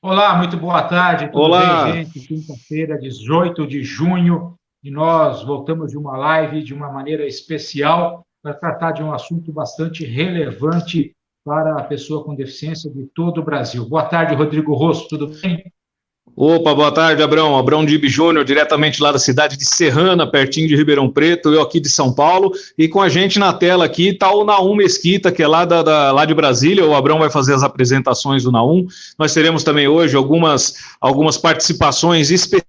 Olá, muito boa tarde, tudo Olá, bem, gente? Quinta-feira, 18 de junho, e nós voltamos de uma live de uma maneira especial para tratar de um assunto bastante relevante para a pessoa com deficiência de todo o Brasil. Boa tarde, Rodrigo Rosso, tudo bem? opa, boa tarde, Abrão. Abrão Dib Júnior, diretamente lá da cidade de Serrana, pertinho de Ribeirão Preto, eu aqui de São Paulo. E com a gente na tela aqui está o Naum Mesquita, que é lá de Brasília. O Abrão vai fazer as apresentações do Naum. Nós teremos também hoje algumas participações específicas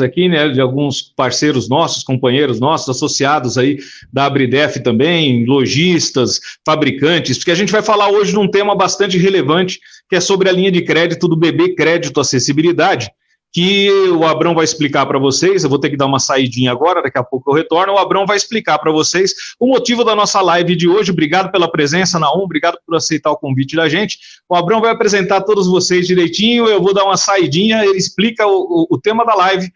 aqui, né, de alguns parceiros nossos, companheiros nossos, associados aí da Abridef também, lojistas, fabricantes, porque a gente vai falar hoje de um tema bastante relevante, que é sobre a linha de crédito do BB Crédito Acessibilidade, que o Abrão vai explicar para vocês. Eu vou ter que dar uma saidinha agora, daqui a pouco eu retorno. O Abrão vai explicar para vocês o motivo da nossa live de hoje. Obrigado pela presença, Naum, obrigado por aceitar o convite da gente. O Abrão vai apresentar todos vocês direitinho, eu vou dar uma saidinha, ele explica o tema da live,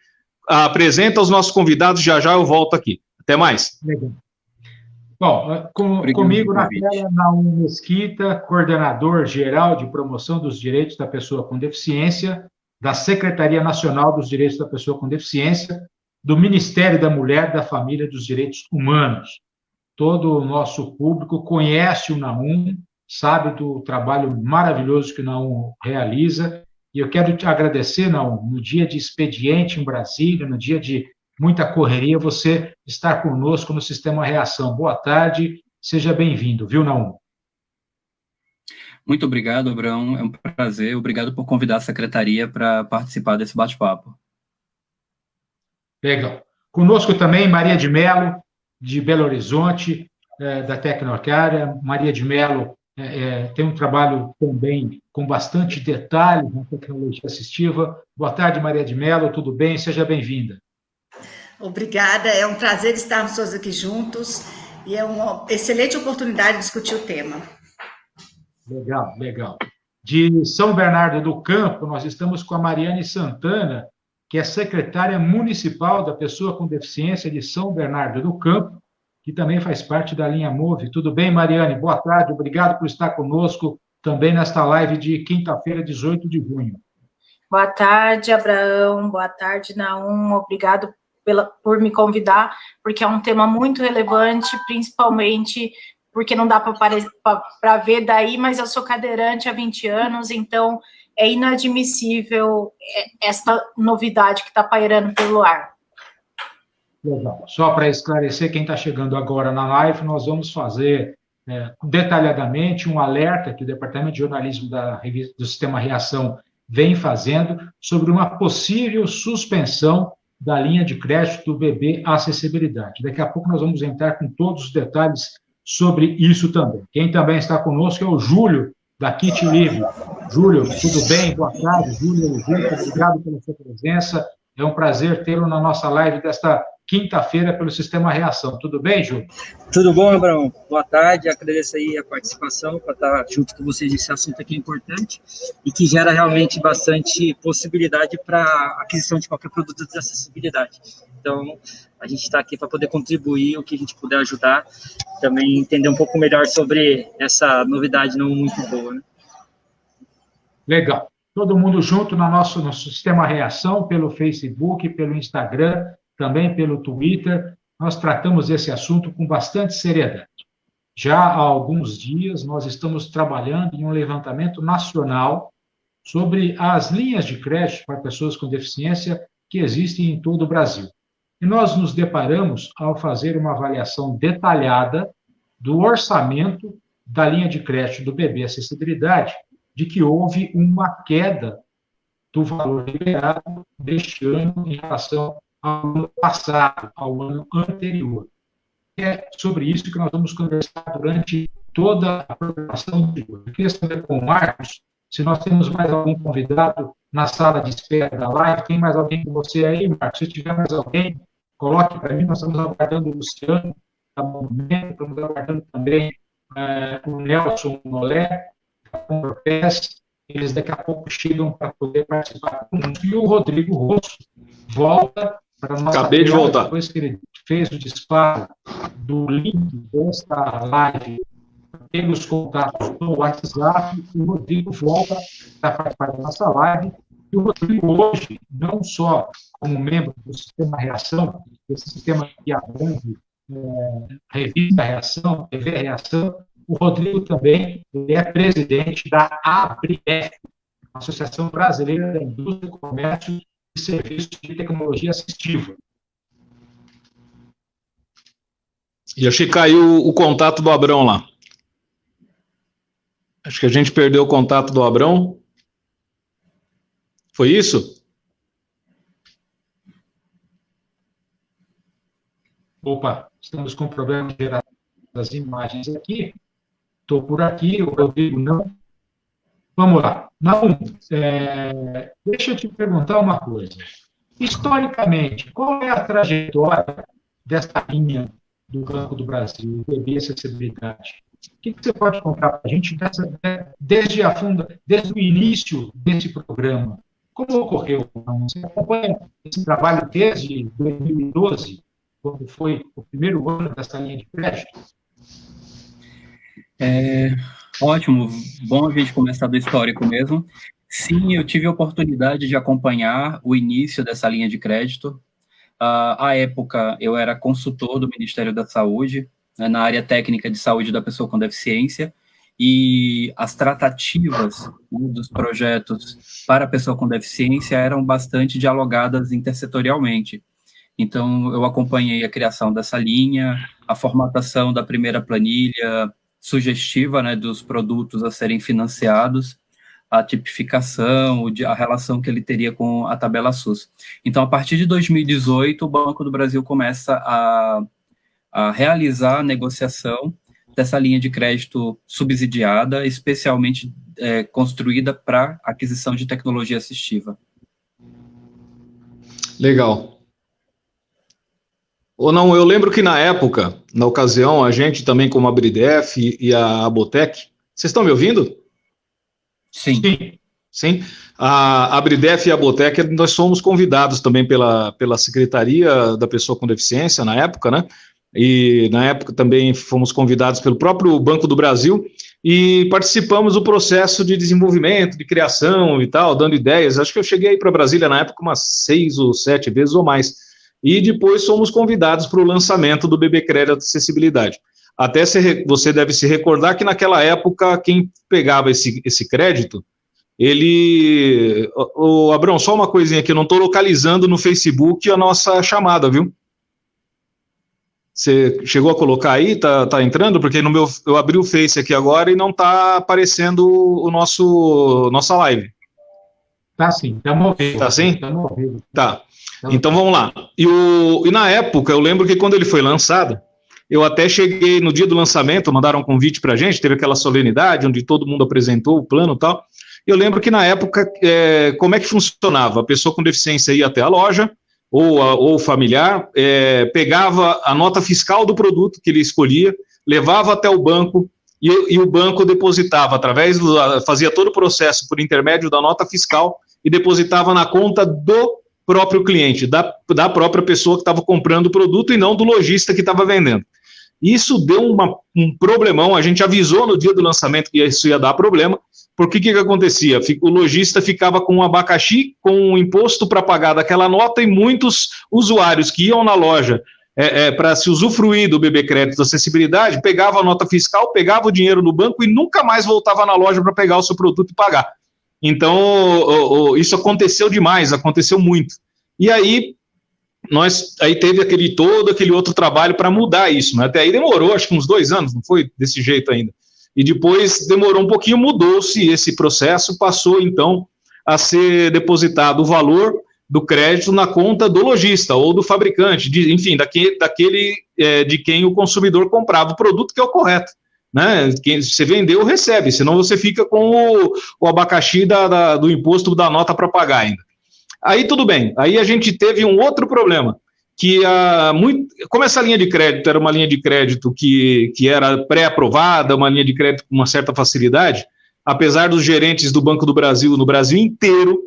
apresenta os nossos convidados, já eu volto aqui. Até mais. Legal. Bom, comigo na tela, Naum Mesquita, coordenador geral de promoção dos direitos da pessoa com deficiência, da Secretaria Nacional dos Direitos da Pessoa com Deficiência, do Ministério da Mulher, da Família e dos Direitos Humanos. Todo o nosso público conhece o Naum, sabe do trabalho maravilhoso que o Naum realiza, e eu quero te agradecer, Naum, no dia de expediente em Brasília, no dia de muita correria, você estar conosco no Sistema Reação. Boa tarde, seja bem-vindo, viu, Naum? Muito obrigado, Abrão, é um prazer. Obrigado por convidar a secretaria para participar desse bate-papo. Legal. Conosco também Maria de Mello, de Belo Horizonte, da Tecnoarcária. Maria de Mello tem um trabalho também com bastante detalhe na tecnologia assistiva. Boa tarde, Maria de Mello, tudo bem? Seja bem-vinda. Obrigada, é um prazer estarmos todos aqui juntos e é uma excelente oportunidade de discutir o tema. Legal, legal. De São Bernardo do Campo, nós estamos com a Mariane Santana, que é secretária municipal da pessoa com deficiência de São Bernardo do Campo, que também faz parte da linha Move. Tudo bem, Mariane? Boa tarde, obrigado por estar conosco também nesta live de quinta-feira, 18 de junho. Boa tarde, Abraão. Boa tarde, Naum. Obrigado por me convidar, porque é um tema muito relevante, principalmente porque não dá para ver daí, mas eu sou cadeirante há 20 anos, então é inadmissível esta novidade que está pairando pelo ar. Legal. Só para esclarecer quem está chegando agora na live, nós vamos fazer detalhadamente um alerta que o Departamento de Jornalismo do Sistema Reação vem fazendo sobre uma possível suspensão da linha de crédito do BB Acessibilidade. Daqui a pouco nós vamos entrar com todos os detalhes sobre isso também. Quem também está conosco é o Júlio, da Kit Livre. Júlio, tudo bem? Boa tarde. Júlio, obrigado pela sua presença. É um prazer tê-lo na nossa live desta quinta-feira pelo Sistema Reação. Tudo bem, Júlio? Tudo bom, Abraão? Boa tarde, agradeço aí a participação para estar junto com vocês nesse assunto aqui importante e que gera realmente bastante possibilidade para a aquisição de qualquer produto de acessibilidade. Então, a gente está aqui para poder contribuir, o que a gente puder ajudar, também entender um pouco melhor sobre essa novidade não muito boa, né? Legal. Todo mundo junto no nosso Sistema Reação, pelo Facebook, pelo Instagram, também pelo Twitter. Nós tratamos esse assunto com bastante seriedade. Já há alguns dias, nós estamos trabalhando em um levantamento nacional sobre as linhas de crédito para pessoas com deficiência que existem em todo o Brasil. E nós nos deparamos, ao fazer uma avaliação detalhada do orçamento da linha de crédito do BB Acessibilidade, de que houve uma queda do valor liberado deste ano em relação ao ano passado, ao ano anterior. É sobre isso que nós vamos conversar durante toda a programação de hoje. Eu queria saber com o Marcos se nós temos mais algum convidado na sala de espera da live. Tem mais alguém com você aí, Marcos? Se tiver mais alguém, coloque para mim. Nós estamos aguardando o Luciano, da Movimento, estamos aguardando também o Nelson Nolé, da Converpes. Eles daqui a pouco chegam para poder participar conosco. E o Rodrigo Rosso volta para a nossa Acabei de voltar. Depois que ele fez o disparo do link desta live pelos contatos do WhatsApp, o Rodrigo volta a participar da nossa live. E o Rodrigo hoje, não só como membro do Sistema Reação, esse sistema que abrange Revista Reação, TV Reação, o Rodrigo também é presidente da ABRIEF, Associação Brasileira da Indústria, Comércio e Serviços de Tecnologia Assistiva. E acho que caiu o contato do Abrão lá. Acho que a gente perdeu o contato do Abrão. Foi isso? Opa, estamos com problema de geração das imagens aqui. Estou por aqui, o Rodrigo não. Vamos lá. Não, deixa eu te perguntar uma coisa. Historicamente, qual é a trajetória dessa linha do Banco do Brasil, BB Acessibilidade? O que você pode contar para a gente desde o início desse programa? Como ocorreu? Você acompanha esse trabalho desde 2012, quando foi o primeiro ano dessa linha de crédito? Ótimo, bom a gente começar do histórico mesmo. Sim, eu tive a oportunidade de acompanhar o início dessa linha de crédito. À época, eu era consultor do Ministério da Saúde, né, na área técnica de saúde da pessoa com deficiência, e as tratativas, né, dos projetos para a pessoa com deficiência eram bastante dialogadas intersetorialmente. Então, eu acompanhei a criação dessa linha, a formatação da primeira planilha sugestiva, né, dos produtos a serem financiados, a tipificação, a relação que ele teria com a tabela SUS. Então, a partir de 2018, o Banco do Brasil começa a realizar a negociação dessa linha de crédito subsidiada, especialmente construída para aquisição de tecnologia assistiva. Legal. Ou não, eu lembro que na época, na ocasião, a gente também, como a ABRIDEF e a Abotec, vocês estão me ouvindo? Sim. Sim. A ABRIDEF e a Abotec, nós fomos convidados também pela Secretaria da Pessoa com Deficiência, na época, né? E na época também fomos convidados pelo próprio Banco do Brasil e participamos do processo de desenvolvimento, de criação e tal, dando ideias. Acho que eu cheguei aí para Brasília na época umas 6 ou 7 vezes ou mais. E depois fomos convidados para o lançamento do BB Crédito Acessibilidade. Até você deve se recordar que naquela época, quem pegava esse crédito, ele... Abrão, só uma coisinha aqui, eu não estou localizando no Facebook a nossa chamada, viu? Você chegou a colocar aí? Tá entrando? Porque eu abri o Face aqui agora e não está aparecendo nossa live. Tá sim, estamos ouvindo. Tá sim? Estamos ouvindo. Tá. Então vamos lá. E na época, eu lembro que quando ele foi lançado, eu até cheguei no dia do lançamento, mandaram um convite para a gente, teve aquela solenidade onde todo mundo apresentou o plano e tal. Eu lembro que na época, como é que funcionava? A pessoa com deficiência ia até a loja, ou o familiar, pegava a nota fiscal do produto que ele escolhia, levava até o banco, e o banco depositava, fazia todo o processo por intermédio da nota fiscal, e depositava na conta do próprio cliente, da própria pessoa que estava comprando o produto e não do lojista que estava vendendo. Isso deu um problemão, a gente avisou no dia do lançamento que isso ia dar problema, porque o que acontecia? O lojista ficava com um abacaxi, com um imposto para pagar daquela nota, e muitos usuários que iam na loja para se usufruir do BB Crédito Acessibilidade, pegava a nota fiscal, pegava o dinheiro no banco e nunca mais voltava na loja para pegar o seu produto e pagar. Então, isso aconteceu demais, aconteceu muito. E aí, teve aquele outro trabalho para mudar isso, né? Até aí demorou, acho que uns 2 anos, não foi desse jeito ainda. E depois demorou um pouquinho, mudou-se esse processo, passou então a ser depositado o valor do crédito na conta do lojista ou do fabricante, enfim, de quem o consumidor comprava o produto, que é o correto. Né? Quem você vendeu, recebe, senão você fica com o abacaxi do imposto da nota para pagar ainda. Aí tudo bem, aí a gente teve um outro problema, que como essa linha de crédito era uma linha de crédito que era pré-aprovada, uma linha de crédito com uma certa facilidade, apesar dos gerentes do Banco do Brasil, no Brasil inteiro,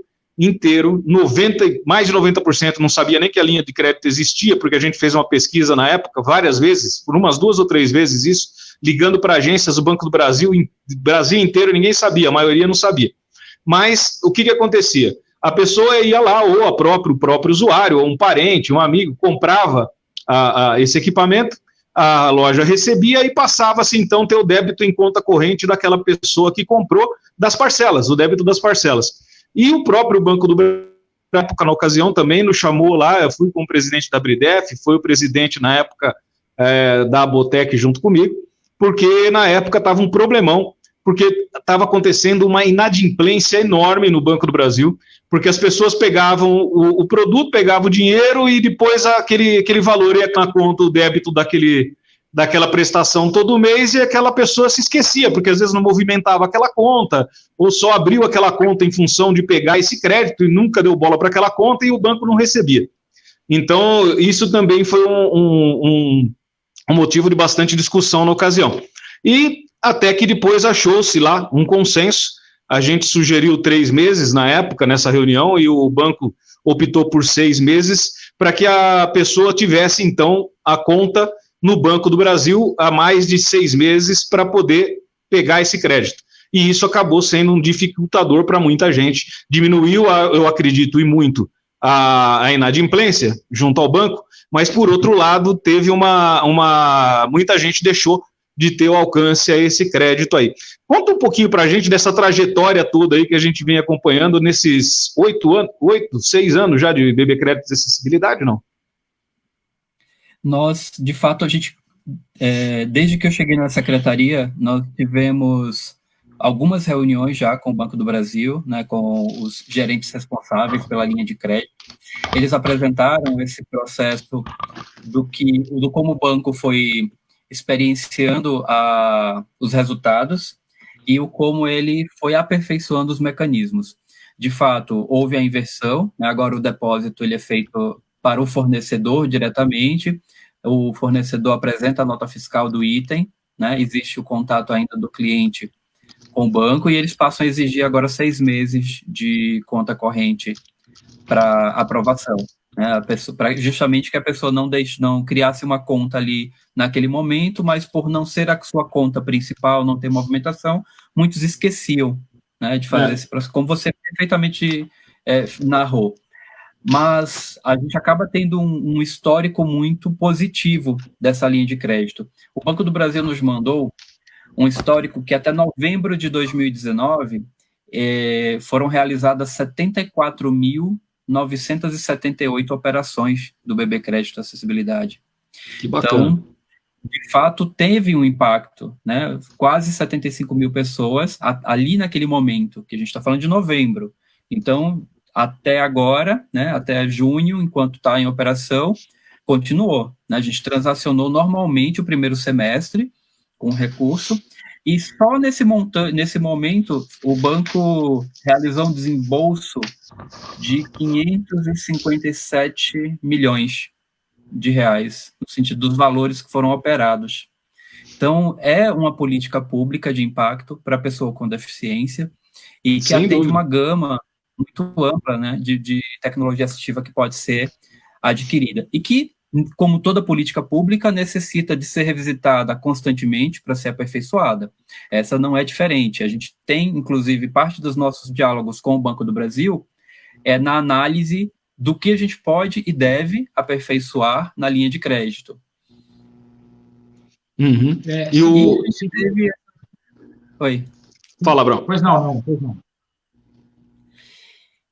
mais de 90% não sabia nem que a linha de crédito existia, porque a gente fez uma pesquisa na época, várias vezes, por umas 2 ou 3 vezes isso, ligando para agências do Banco do Brasil, Brasil inteiro, ninguém sabia, a maioria não sabia. Mas o que acontecia? A pessoa ia lá, ou o próprio usuário, ou um parente, um amigo, comprava esse equipamento, a loja recebia e passava-se, então, ter o débito em conta corrente daquela pessoa que comprou das parcelas, o débito das parcelas. E o próprio Banco do Brasil, na época, na ocasião, também nos chamou lá, eu fui com o presidente da Bridef, foi o presidente, na época, da Abotec junto comigo, porque, na época, estava um problemão, porque estava acontecendo uma inadimplência enorme no Banco do Brasil, porque as pessoas pegavam o produto, pegavam o dinheiro e depois aquele valor ia na conta, o débito daquela prestação todo mês, e aquela pessoa se esquecia, porque às vezes não movimentava aquela conta, ou só abriu aquela conta em função de pegar esse crédito e nunca deu bola para aquela conta e o banco não recebia. Então, isso também foi um motivo de bastante discussão na ocasião. E até que depois achou-se lá um consenso. A gente sugeriu 3 meses na época, nessa reunião, e o banco optou por 6 meses, para que a pessoa tivesse, então, a conta no Banco do Brasil há mais de 6 meses para poder pegar esse crédito. E isso acabou sendo um dificultador para muita gente. Diminuiu, eu acredito, e muito, a inadimplência junto ao banco, mas, por outro lado, teve muita gente deixou de ter o alcance a esse crédito aí. Conta um pouquinho para a gente dessa trajetória toda aí que a gente vem acompanhando nesses 6 anos já de BB Créditos de Acessibilidade, não? Nós, de fato, desde que eu cheguei na secretaria, nós tivemos algumas reuniões já com o Banco do Brasil, né, com os gerentes responsáveis pela linha de crédito. Eles apresentaram esse processo do como o banco foi experienciando os resultados e como ele foi aperfeiçoando os mecanismos. De fato, houve a inversão, né? Agora o depósito ele é feito para o fornecedor diretamente, o fornecedor apresenta a nota fiscal do item, né? Existe o contato ainda do cliente com o banco e eles passam a exigir agora 6 meses de conta corrente para aprovação. Justamente que a pessoa não criasse uma conta ali naquele momento, mas por não ser a sua conta principal, não ter movimentação, muitos esqueciam, né, de fazer esse processo, como você perfeitamente narrou. Mas a gente acaba tendo um histórico muito positivo dessa linha de crédito. O Banco do Brasil nos mandou um histórico que até novembro de 2019 foram realizadas 74.978 operações do BB Crédito Acessibilidade. Que bacana. Então, de fato, teve um impacto, né? Quase 75 mil pessoas ali naquele momento, que a gente está falando de novembro. Então, até agora, né, até junho, enquanto está em operação, continuou, né? A gente transacionou normalmente o primeiro semestre com recurso, e só nesse momento o banco realizou um desembolso de 557 milhões de reais, no sentido dos valores que foram operados. Então, é uma política pública de impacto para a pessoa com deficiência e que atende uma gama muito ampla, né, de tecnologia assistiva que pode ser adquirida. E que, como toda política pública, necessita de ser revisitada constantemente para ser aperfeiçoada. Essa não é diferente. A gente tem, inclusive, parte dos nossos diálogos com o Banco do Brasil na análise do que a gente pode e deve aperfeiçoar na linha de crédito. Uhum. Oi. Fala, Brão. Pois não.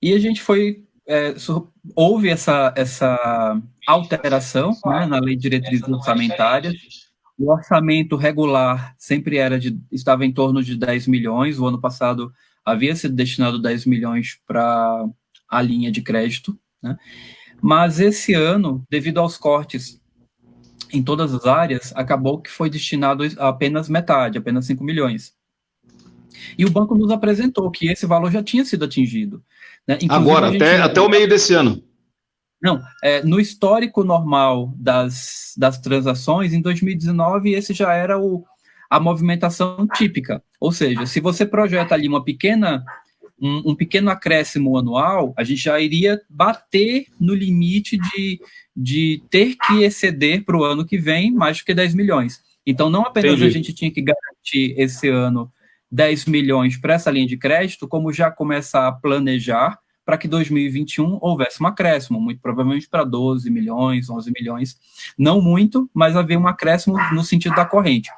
E a gente houve essa alteração, né, na Lei de Diretrizes Orçamentárias. O orçamento regular sempre estava em torno de 10 milhões, o ano passado havia sido destinado 10 milhões para a linha de crédito, né? Mas esse ano, devido aos cortes em todas as áreas, acabou que foi destinado apenas metade, apenas 5 milhões. E o banco nos apresentou que esse valor já tinha sido atingido, né? Agora, até o meio desse ano. Não, no histórico normal das transações, em 2019, esse já era a movimentação típica. Ou seja, se você projeta ali um pequeno acréscimo anual, a gente já iria bater no limite de ter que exceder para o ano que vem mais do que 10 milhões. Então, não apenas Entendi. a gente tinha que garantir esse ano 10 milhões para essa linha de crédito, como já começar a planejar para que 2021 houvesse um acréscimo, muito provavelmente para 12 milhões, 11 milhões, não muito, mas haver um acréscimo no sentido da corrente.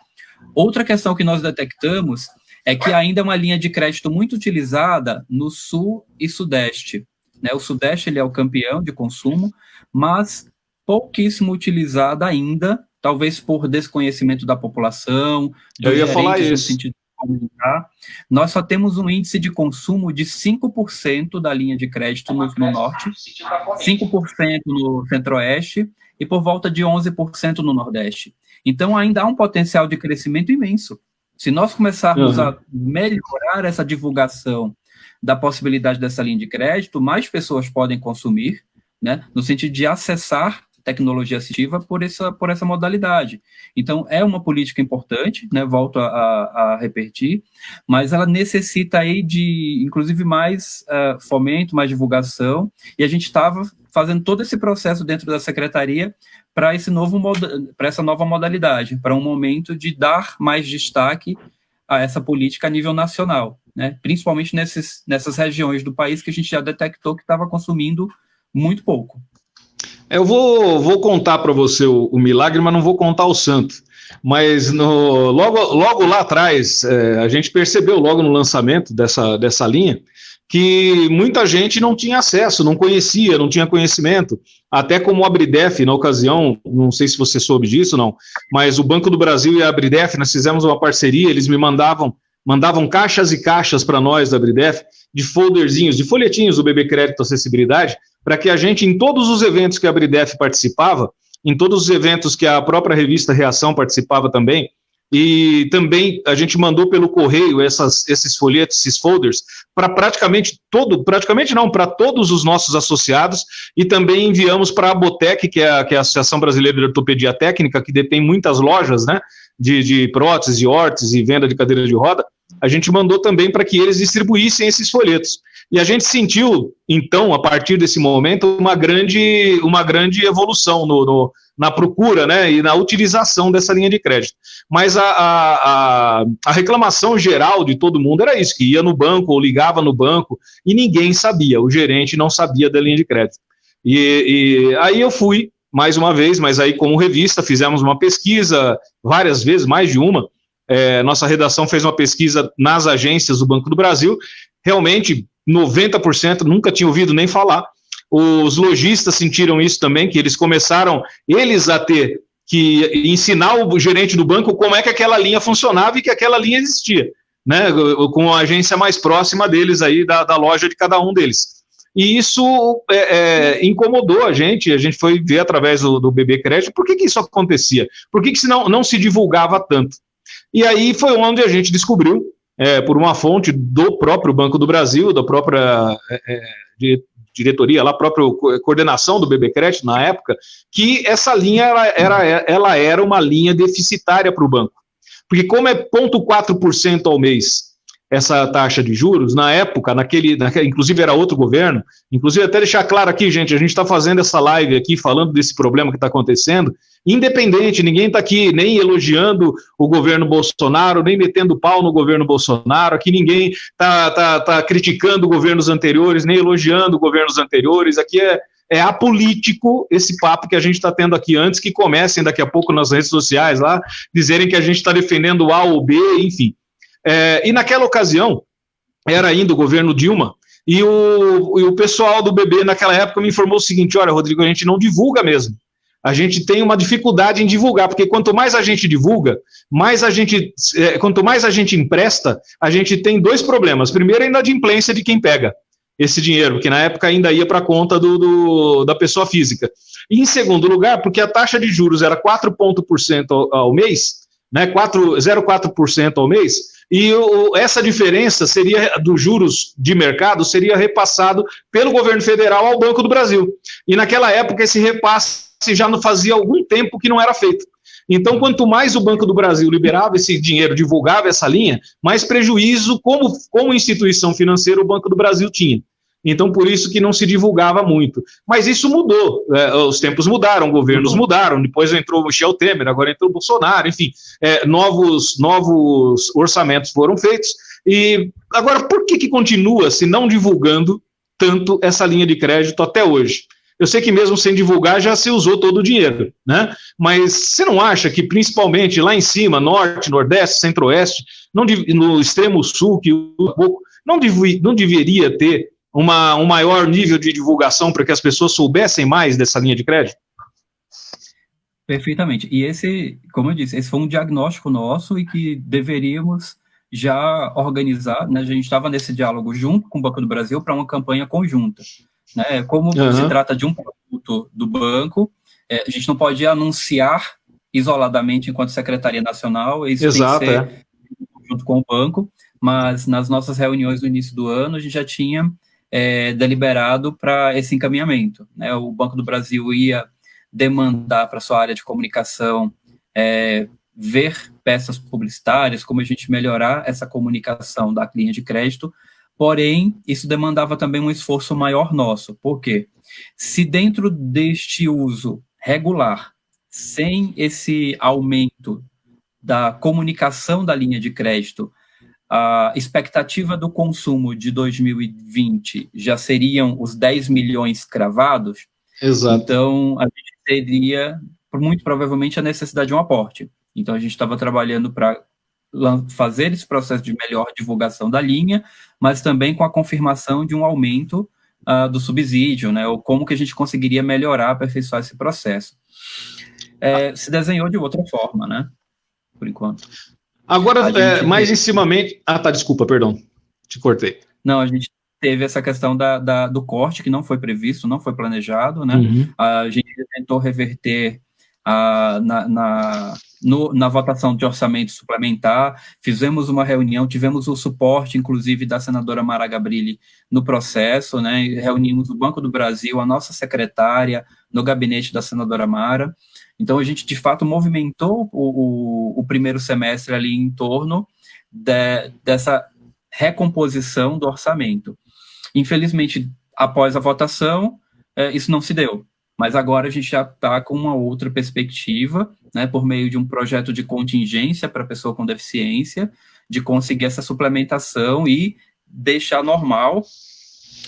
Outra questão que nós detectamos é que ainda é uma linha de crédito muito utilizada no Sul e Sudeste, né? O Sudeste ele é o campeão de consumo, mas pouquíssimo utilizada ainda, talvez por desconhecimento da população, Eu ia falar no isso. sentido de comunicar. Nós só temos um índice de consumo de 5% da linha de crédito no Norte, 5% no Centro-Oeste e por volta de 11% no Nordeste. Então, ainda há um potencial de crescimento imenso. Se nós começarmos a melhorar essa divulgação da possibilidade dessa linha de crédito, mais pessoas podem consumir, né, no sentido de acessar tecnologia assistiva por essa modalidade. Então, é uma política importante, né, volto a repetir, mas ela necessita aí de, inclusive, mais fomento, mais divulgação, e a gente estava fazendo todo esse processo dentro da secretaria para essa nova modalidade, para um momento de dar mais destaque a essa política a nível nacional, né, principalmente nessas regiões do país que a gente já detectou que estava consumindo muito pouco. Eu vou contar para você o milagre, mas não vou contar o santo. Mas logo lá atrás, a gente percebeu logo no lançamento dessa linha que muita gente não tinha acesso, não conhecia, não tinha conhecimento. Até como o Abridef, na ocasião, não sei se você soube disso, não, mas o Banco do Brasil e a Abridef, nós fizemos uma parceria, eles me mandavam caixas e caixas para nós da Abridef, de folderzinhos, de folhetinhos do BB Crédito Acessibilidade, para que a gente, em todos os eventos que a Abridef participava, em todos os eventos que a própria revista Reação participava também, e também a gente mandou pelo correio esses folhetos, esses folders, para para todos os nossos associados, e também enviamos para a Abotec, que é a Associação Brasileira de Ortopedia Técnica, que detém muitas lojas, né, de próteses, de órteses e venda de cadeiras de roda. A gente mandou também para que eles distribuíssem esses folhetos. E a gente sentiu, então, a partir desse momento, uma grande evolução na procura, né, e na utilização dessa linha de crédito. Mas a reclamação geral de todo mundo era isso, que ia no banco ou ligava no banco e ninguém sabia, o gerente não sabia da linha de crédito. E aí eu fui, mais uma vez, mas aí como revista, fizemos uma pesquisa várias vezes, mais de uma. Nossa redação fez uma pesquisa nas agências do Banco do Brasil, realmente 90% nunca tinha ouvido nem falar. Os lojistas sentiram isso também, que eles começaram, a ter que ensinar o gerente do banco como é que aquela linha funcionava e que aquela linha existia, né, com a agência mais próxima deles aí, da loja de cada um deles. E isso incomodou a gente foi ver através do BB Crédito por que isso acontecia, por que não se divulgava tanto. E aí foi onde a gente descobriu, por uma fonte do próprio Banco do Brasil, da própria diretoria, a própria coordenação do BB Crédito na época, que essa linha ela era uma linha deficitária para o banco. Porque como é 0,4% ao mês essa taxa de juros, na época, inclusive era outro governo, inclusive até deixar claro aqui, gente, a gente está fazendo essa live aqui, falando desse problema que está acontecendo, independente, ninguém está aqui nem elogiando o governo Bolsonaro, nem metendo pau no governo Bolsonaro, aqui ninguém está criticando governos anteriores, nem elogiando governos anteriores, aqui é apolítico esse papo que a gente está tendo aqui antes que comecem daqui a pouco nas redes sociais lá, dizerem que a gente está defendendo A ou B, enfim. E naquela ocasião, era ainda o governo Dilma, e o pessoal do BB naquela época me informou o seguinte: olha, Rodrigo, a gente não divulga mesmo, a gente tem uma dificuldade em divulgar, porque quanto mais a gente divulga, quanto mais a gente empresta, a gente tem dois problemas. Primeiro, a inadimplência de quem pega esse dinheiro, que na época ainda ia para a conta da pessoa física. E em segundo lugar, porque a taxa de juros era 4% ao mês, né, 0,4% ao mês, e essa diferença dos juros de mercado seria repassado pelo governo federal ao Banco do Brasil. E naquela época esse repasse já não fazia algum tempo que não era feito. Então, quanto mais o Banco do Brasil liberava esse dinheiro, divulgava essa linha, mais prejuízo como instituição financeira o Banco do Brasil tinha. então por isso que não se divulgava muito. Mas isso mudou, os tempos mudaram, governos mudaram, depois entrou o Michel Temer, agora entrou o Bolsonaro, enfim, novos orçamentos foram feitos, e agora por que continua se não divulgando tanto essa linha de crédito até hoje? Eu sei que mesmo sem divulgar já se usou todo o dinheiro, né? Mas você não acha que principalmente lá em cima, norte, nordeste, centro-oeste, no extremo sul, que não deveria ter um maior nível de divulgação para que as pessoas soubessem mais dessa linha de crédito? Perfeitamente. E esse, como eu disse, esse foi um diagnóstico nosso e que deveríamos já organizar, né? A gente estava nesse diálogo junto com o Banco do Brasil para uma campanha conjunta. Né? Como se trata de um produto do banco, a gente não pode anunciar isoladamente enquanto Secretaria Nacional, isso tem que ser junto com o banco, mas nas nossas reuniões no início do ano, a gente já tinha deliberado para esse encaminhamento. Né? O Banco do Brasil ia demandar para a sua área de comunicação ver peças publicitárias, como a gente melhorar essa comunicação da linha de crédito. Porém, isso demandava também um esforço maior nosso. Por quê? Se dentro deste uso regular, sem esse aumento da comunicação da linha de crédito, a expectativa do consumo de 2020 já seriam os 10 milhões cravados, Exato. Então a gente teria, muito provavelmente, a necessidade de um aporte. Então a gente estava trabalhando para fazer esse processo de melhor divulgação da linha, mas também com a confirmação de um aumento do subsídio, né, ou como que a gente conseguiria melhorar, aperfeiçoar esse processo. Se desenhou de outra forma, né, por enquanto. Agora, mais em cimamente... desculpa, perdão, te cortei. Não, a gente teve essa questão do corte, que não foi previsto, não foi planejado, né, a gente tentou reverter na votação de orçamento suplementar, fizemos uma reunião, tivemos o suporte, inclusive, da senadora Mara Gabrilli no processo, né, reunimos o Banco do Brasil, a nossa secretária, no gabinete da senadora Mara. Então, a gente, de fato, movimentou o primeiro semestre ali em torno dessa recomposição do orçamento. Infelizmente, após a votação, isso não se deu. Mas agora a gente já está com uma outra perspectiva, né, por meio de um projeto de contingência para a pessoa com deficiência, de conseguir essa suplementação e deixar normal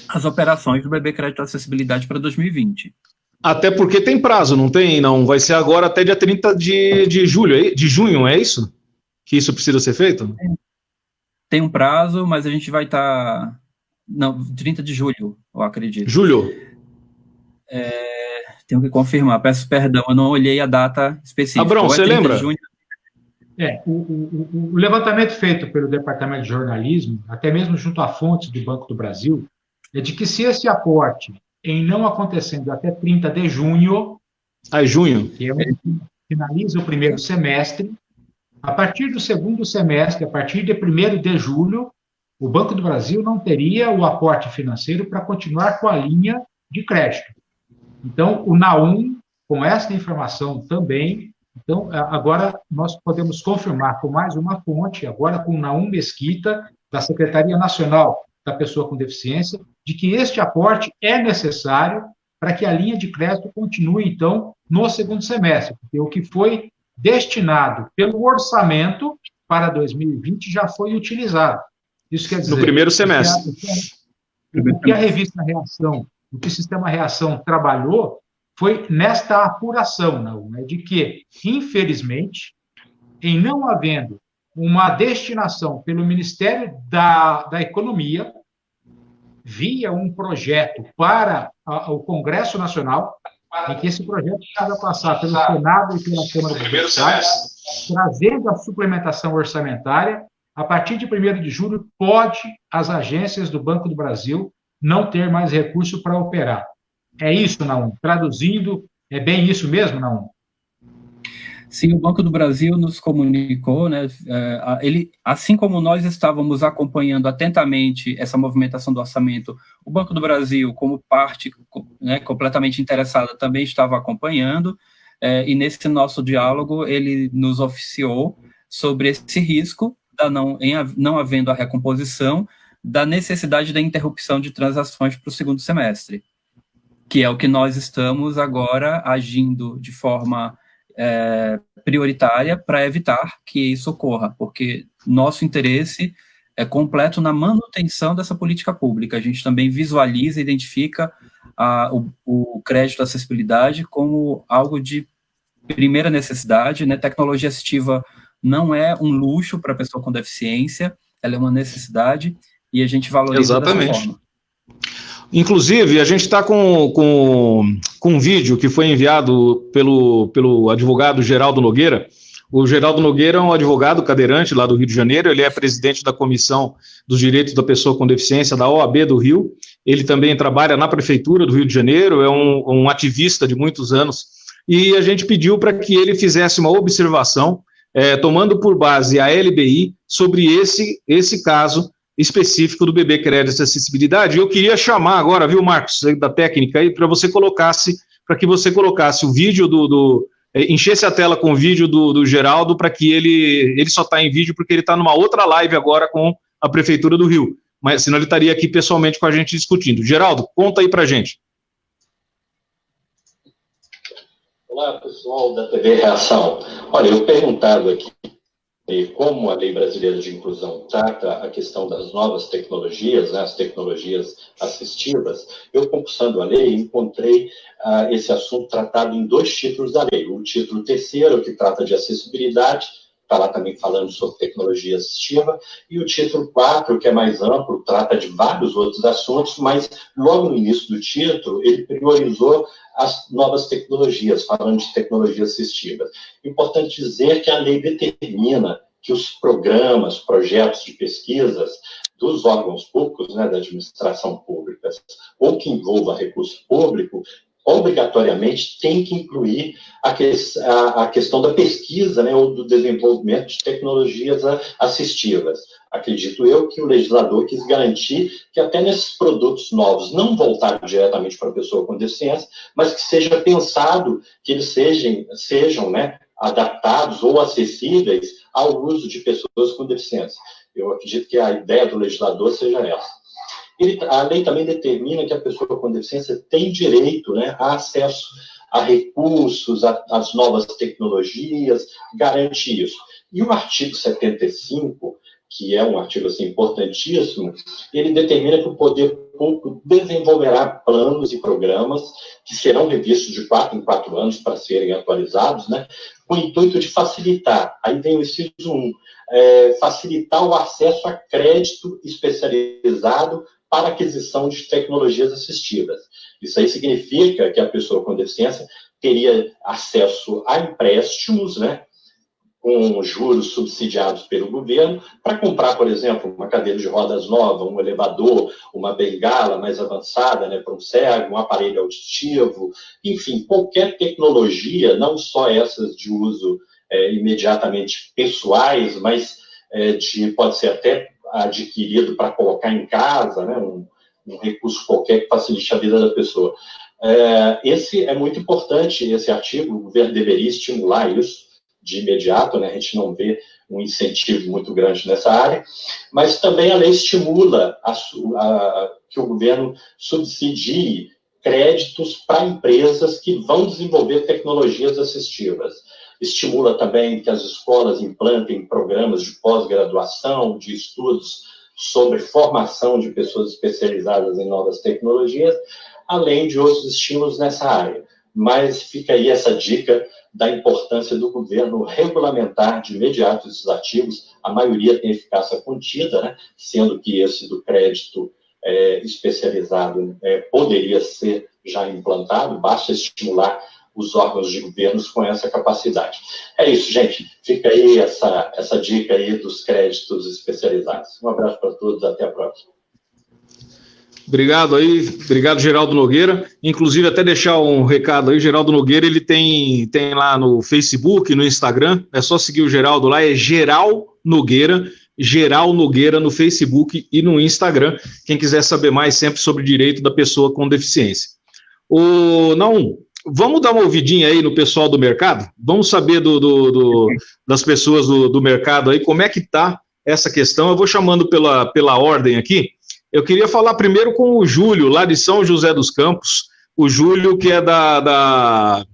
as operações do BB Crédito Acessibilidade para 2020. Até porque tem prazo, não tem? Não, vai ser agora até dia 30 de junho, é isso? Que isso precisa ser feito? Tem um prazo, mas a gente vai estar... Não, 30 de julho, eu acredito. Julho? Tenho que confirmar, peço perdão, eu não olhei a data específica. Abrão, você lembra? O levantamento feito pelo Departamento de Jornalismo, até mesmo junto a fontes do Banco do Brasil, é de que se esse aporte, em não acontecendo até 30 de junho, que é onde finaliza o primeiro semestre, a partir do segundo semestre, a partir de 1º de julho, o Banco do Brasil não teria o aporte financeiro para continuar com a linha de crédito. Então, o NAUM, com esta informação também, então, agora nós podemos confirmar com mais uma fonte, agora com o Naum Mesquita, da Secretaria Nacional da Pessoa com Deficiência, de que este aporte é necessário para que a linha de crédito continue, então, no segundo semestre, porque o que foi destinado pelo orçamento para 2020 já foi utilizado. Isso quer dizer... No primeiro semestre. O que a revista Reação, o que o Sistema Reação trabalhou foi nesta apuração, não, né, de que, infelizmente, em não havendo uma destinação pelo Ministério da Economia, via um projeto para o Congresso Nacional, em que esse projeto precisa passar pelo Senado e pela Câmara dos Deputados, trazendo a suplementação orçamentária. A partir de 1º de julho, pode as agências do Banco do Brasil não ter mais recurso para operar. É isso, Naum? Traduzindo, é bem isso mesmo, Naum? Sim, o Banco do Brasil nos comunicou, né, ele, assim como nós estávamos acompanhando atentamente essa movimentação do orçamento, o Banco do Brasil, como parte, né, completamente interessada, também estava acompanhando, e nesse nosso diálogo ele nos oficiou sobre esse risco, não havendo a recomposição, da necessidade da interrupção de transações para o segundo semestre, que é o que nós estamos agora agindo de forma prioritária para evitar que isso ocorra, porque nosso interesse é completo na manutenção dessa política pública. A gente também visualiza e identifica o crédito à acessibilidade como algo de primeira necessidade, né? Tecnologia assistiva não é um luxo para a pessoa com deficiência, ela é uma necessidade e a gente valoriza dessa forma. Inclusive, a gente está com um vídeo que foi enviado pelo advogado Geraldo Nogueira. O Geraldo Nogueira é um advogado cadeirante lá do Rio de Janeiro, ele é presidente da Comissão dos Direitos da Pessoa com Deficiência da OAB do Rio, ele também trabalha na Prefeitura do Rio de Janeiro, é um ativista de muitos anos, e a gente pediu para que ele fizesse uma observação, tomando por base a LBI, sobre esse caso específico do bebê crédito acessibilidade. Eu queria chamar agora, viu, Marcos, da técnica aí, para que você colocasse o vídeo enchesse a tela com o vídeo do Geraldo, para que ele só está em vídeo porque ele está numa outra live agora com a Prefeitura do Rio, mas senão ele estaria aqui pessoalmente com a gente discutindo. Geraldo, conta aí para a gente. Olá, pessoal da TV Reação. Olha, eu perguntava aqui como a Lei Brasileira de Inclusão trata a questão das novas tecnologias, né, as tecnologias assistivas. Eu, compulsando a lei, encontrei esse assunto tratado em 2 títulos da lei. O título 3º, que trata de acessibilidade, está lá também falando sobre tecnologia assistiva, e o título 4, que é mais amplo, trata de vários outros assuntos, mas logo no início do título, ele priorizou as novas tecnologias, falando de tecnologia assistiva. Importante dizer que a lei determina que os programas, projetos de pesquisas dos órgãos públicos, né, da administração pública, ou que envolva recurso público, obrigatoriamente tem que incluir a questão da pesquisa, né, ou do desenvolvimento de tecnologias assistivas. Acredito eu que o legislador quis garantir que até nesses produtos novos, não voltados diretamente para a pessoa com deficiência, mas que seja pensado que eles sejam, né, adaptados ou acessíveis ao uso de pessoas com deficiência. Eu acredito que a ideia do legislador seja essa. A lei também determina que a pessoa com deficiência tem direito, né, a acesso a recursos, às novas tecnologias, garante isso. E o artigo 75, que é um artigo assim, importantíssimo, ele determina que o poder público desenvolverá planos e programas que serão revistos de 4 em 4 anos para serem atualizados, né, com o intuito de facilitar, aí vem o inciso 1, facilitar o acesso a crédito especializado para aquisição de tecnologias assistivas. Isso aí significa que a pessoa com deficiência teria acesso a empréstimos, né, com juros subsidiados pelo governo, para comprar, por exemplo, uma cadeira de rodas nova, um elevador, uma bengala mais avançada, né, para um cego, um aparelho auditivo, enfim, qualquer tecnologia, não só essas de uso imediatamente pessoais, mas pode ser até adquirido para colocar em casa, né, um recurso qualquer que facilite a vida da pessoa. Esse é muito importante, esse artigo, o governo deveria estimular isso de imediato, né, a gente não vê um incentivo muito grande nessa área, mas também a lei estimula que o governo subsidie créditos para empresas que vão desenvolver tecnologias assistivas. Estimula também que as escolas implantem programas de pós-graduação, de estudos sobre formação de pessoas especializadas em novas tecnologias, além de outros estímulos nessa área. Mas fica aí essa dica da importância do governo regulamentar de imediato esses ativos. A maioria tem eficácia contida, né? Sendo que esse do crédito especializado poderia ser já implantado, basta estimular os órgãos de governos com essa capacidade. É isso, gente. Fica aí essa dica aí dos créditos especializados. Um abraço para todos, até a próxima. Obrigado aí, obrigado Geraldo Nogueira. Inclusive, até deixar um recado aí, Geraldo Nogueira, ele tem lá no Facebook, no Instagram, é só seguir o Geraldo lá, é Geral Nogueira no Facebook e no Instagram, quem quiser saber mais sempre sobre direito da pessoa com deficiência. Vamos dar uma ouvidinha aí no pessoal do mercado? Vamos saber das pessoas do mercado aí, como é que está essa questão. Eu vou chamando pela ordem aqui. Eu queria falar primeiro com o Júlio, lá de São José dos Campos. O Júlio, que é da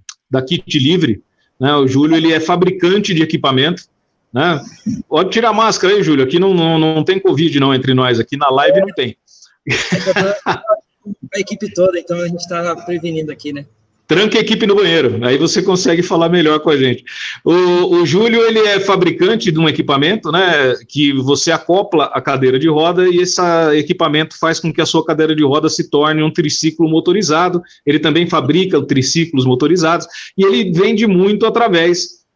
Kit Livre, né? O Júlio, ele é fabricante de equipamento, né? Pode tirar a máscara aí, Júlio. Aqui não tem Covid, não, entre nós. Aqui na live não tem. A equipe toda, então a gente está prevenindo aqui, né? Tranca a equipe no banheiro, aí você consegue falar melhor com a gente. O Júlio, ele é fabricante de um equipamento, né, que você acopla a cadeira de roda e esse equipamento faz com que a sua cadeira de roda se torne um triciclo motorizado. Ele também fabrica triciclos motorizados e ele vende muito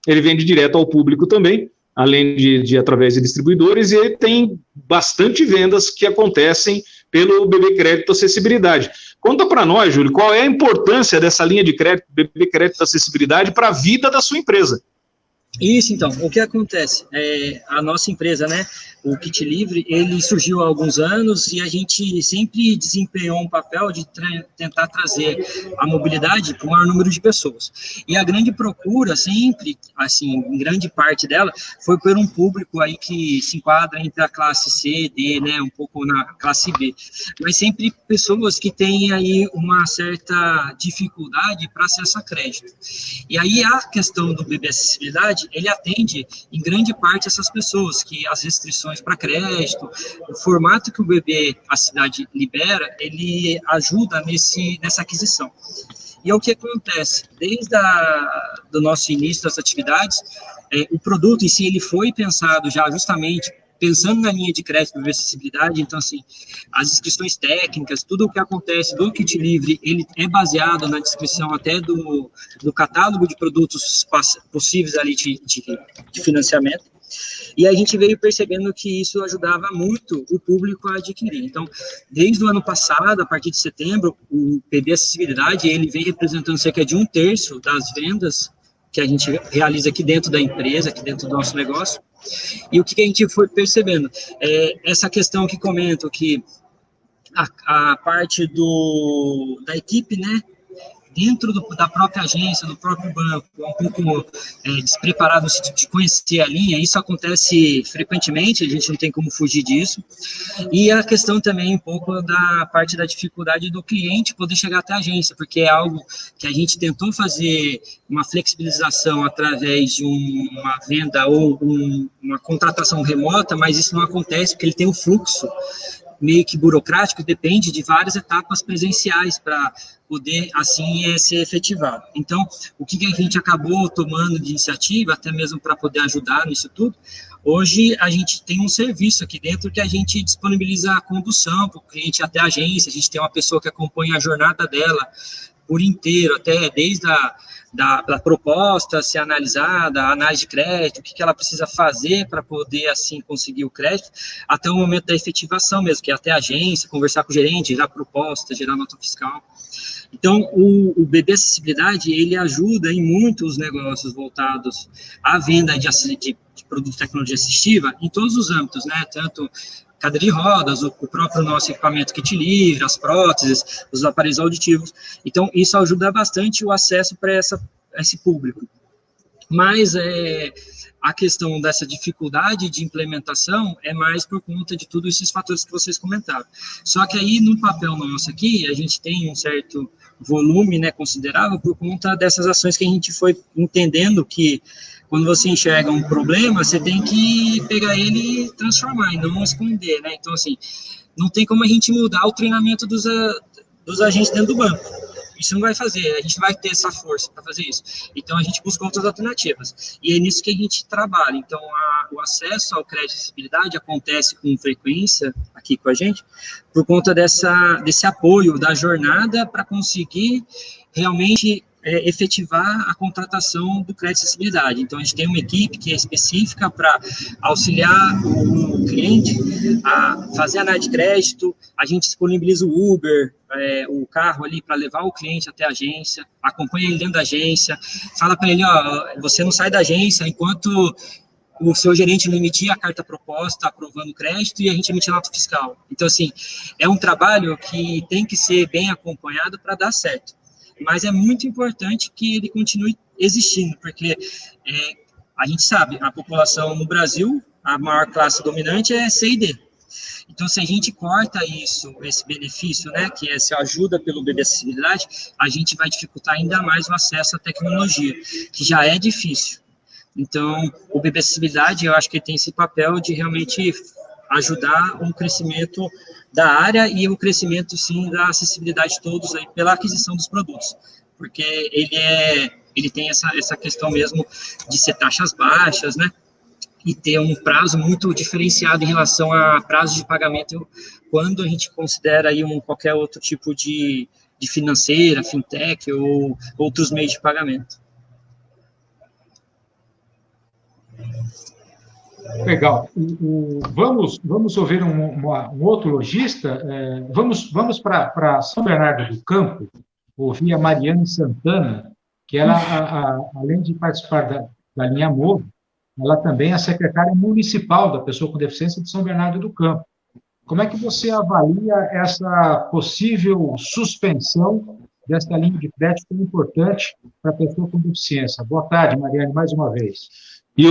ele vende direto ao público também, além de através de distribuidores, e ele tem bastante vendas que acontecem pelo BB Crédito Acessibilidade. Conta para nós, Júlio, qual é a importância dessa linha de crédito, BB Crédito Acessibilidade, para a vida da sua empresa? Isso, então, o que acontece? A nossa empresa, né, o Kit Livre, ele surgiu há alguns anos e a gente sempre desempenhou um papel de tentar trazer a mobilidade para o maior número de pessoas. E a grande procura sempre, assim, em grande parte dela, foi por um público aí que se enquadra entre a classe C, D, né, um pouco na classe B. Mas sempre pessoas que têm aí uma certa dificuldade para acesso a crédito. E aí a questão do BB Acessibilidade, ele atende em grande parte essas pessoas que as restrições para crédito, o formato que o BB a cidade libera, ele ajuda nessa aquisição. E é o que acontece, desde do nosso início das atividades, o produto em si, ele foi pensado já justamente pensando na linha de crédito de acessibilidade. Então, assim, as descrições técnicas, tudo o que acontece do Kit Livre, ele é baseado na descrição até do catálogo de produtos possíveis ali de financiamento. E a gente veio percebendo que isso ajudava muito o público a adquirir. Então, desde o ano passado, a partir de setembro, o PB Acessibilidade, ele vem representando cerca de 1/3 das vendas que a gente realiza aqui dentro da empresa, aqui dentro do nosso negócio. E o que a gente foi percebendo? Essa questão que comento, que a parte da equipe, né, dentro da própria agência, do próprio banco, um pouco despreparado no sentido de conhecer a linha, isso acontece frequentemente, a gente não tem como fugir disso. E a questão também um pouco da parte da dificuldade do cliente poder chegar até a agência, porque é algo que a gente tentou fazer uma flexibilização através de uma venda ou uma contratação remota, mas isso não acontece porque ele tem um fluxo meio que burocrático, depende de várias etapas presenciais para poder, assim, ser efetivado. Então, o que a gente acabou tomando de iniciativa, até mesmo para poder ajudar nisso tudo, hoje a gente tem um serviço aqui dentro que a gente disponibiliza a condução para o cliente até a agência, a gente tem uma pessoa que acompanha a jornada dela por inteiro, até desde da proposta ser analisada, a análise de crédito, o que ela precisa fazer para poder, assim, conseguir o crédito, até o momento da efetivação mesmo, que é até a agência, conversar com o gerente, gerar proposta, gerar nota fiscal. Então, o BB Acessibilidade, ele ajuda em muitos negócios voltados à venda de produtos de tecnologia assistiva, em todos os âmbitos, né, tanto cadeira de rodas, o próprio nosso equipamento Kit Livre, as próteses, os aparelhos auditivos. Então, isso ajuda bastante o acesso para esse público. Mas a questão dessa dificuldade de implementação é mais por conta de todos esses fatores que vocês comentaram. Só que aí, no papel nosso aqui, a gente tem um certo volume, né, considerável por conta dessas ações que a gente foi entendendo que quando você enxerga um problema, você tem que pegar ele e transformar, e não esconder, né? Então, assim, não tem como a gente mudar o treinamento dos agentes dentro do banco. Isso não vai fazer, a gente vai ter essa força para fazer isso. Então, a gente busca outras alternativas. E é nisso que a gente trabalha. Então, o acesso ao crédito de acessibilidade acontece com frequência aqui com a gente, por conta desse apoio da jornada para conseguir realmente efetivar a contratação do crédito de acessibilidade. Então, a gente tem uma equipe que é específica para auxiliar o cliente a fazer a análise de crédito, a gente disponibiliza o Uber, o carro ali para levar o cliente até a agência, acompanha ele dentro da agência, fala para ele, ó, você não sai da agência enquanto o seu gerente não emitir a carta proposta aprovando o crédito e a gente emitir a nota fiscal. Então, assim, é um trabalho que tem que ser bem acompanhado para dar certo. Mas é muito importante que ele continue existindo, porque a gente sabe, a população no Brasil a maior classe dominante é C e D. Então, se a gente corta isso, esse benefício, né, que é essa ajuda pelo BB Acessibilidade, a gente vai dificultar ainda mais o acesso à tecnologia, que já é difícil. Então, o BB Acessibilidade, eu acho que ele tem esse papel de realmente ajudar um crescimento da área e o crescimento, sim, da acessibilidade de todos aí pela aquisição dos produtos, porque ele tem essa questão mesmo de ser taxas baixas, né, e ter um prazo muito diferenciado em relação a prazo de pagamento quando a gente considera aí qualquer outro tipo de financeira, fintech ou outros meios de pagamento. Legal. Vamos ouvir um outro lojista. Vamos para São Bernardo do Campo, ouvir a Mariane Santana, que ela, além de participar da linha Movo, ela também é a secretária municipal da pessoa com deficiência de São Bernardo do Campo. Como é que você avalia essa possível suspensão desta linha de crédito tão importante para a pessoa com deficiência? Boa tarde, Mariane, mais uma vez. E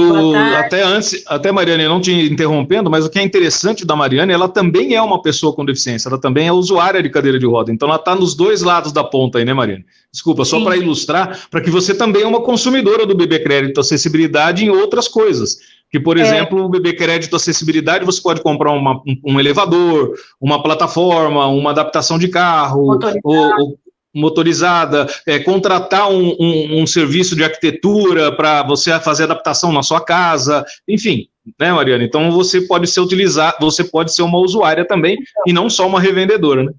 até Mariane, não te interrompendo, mas o que é interessante da Mariane, ela também é uma pessoa com deficiência, ela também é usuária de cadeira de roda, então ela está nos dois lados da ponta aí, né, Mariane? Desculpa, só para ilustrar, para que você também é uma consumidora do BB Crédito Acessibilidade em outras coisas, que, por exemplo, o BB Crédito Acessibilidade, você pode comprar um elevador, uma plataforma, uma adaptação de carro, motorizada, contratar um serviço de arquitetura para você fazer adaptação na sua casa, enfim, né, Mariana? Então você pode ser uma usuária também e não só uma revendedora, né?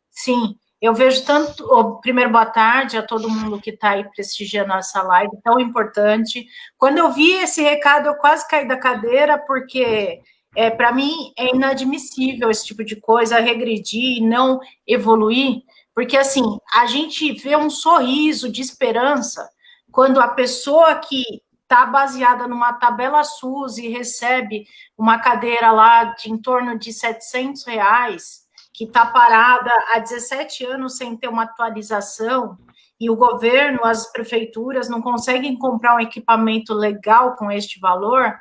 Sim, eu vejo tanto. Primeiro, boa tarde a todo mundo que está aí prestigiando essa live tão importante. Quando eu vi esse recado, eu quase caí da cadeira, porque para mim é inadmissível esse tipo de coisa, regredir e não evoluir, porque assim, a gente vê um sorriso de esperança quando a pessoa que está baseada numa tabela SUS e recebe uma cadeira lá de em torno de R$700, que está parada há 17 anos sem ter uma atualização, e o governo, as prefeituras não conseguem comprar um equipamento legal com este valor.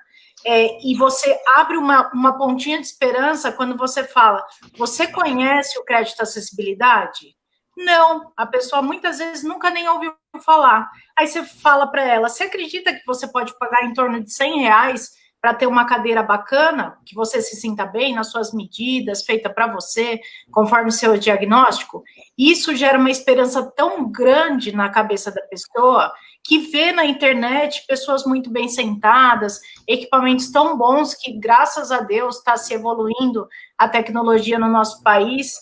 E você abre uma pontinha de esperança quando você fala, você conhece o crédito acessibilidade? Não, a pessoa muitas vezes nunca nem ouviu falar. Aí você fala para ela, você acredita que você pode pagar em torno de R$100 para ter uma cadeira bacana, que você se sinta bem nas suas medidas, feita para você, conforme o seu diagnóstico? Isso gera uma esperança tão grande na cabeça da pessoa, que vê na internet pessoas muito bem sentadas, equipamentos tão bons que, graças a Deus, está se evoluindo a tecnologia no nosso país,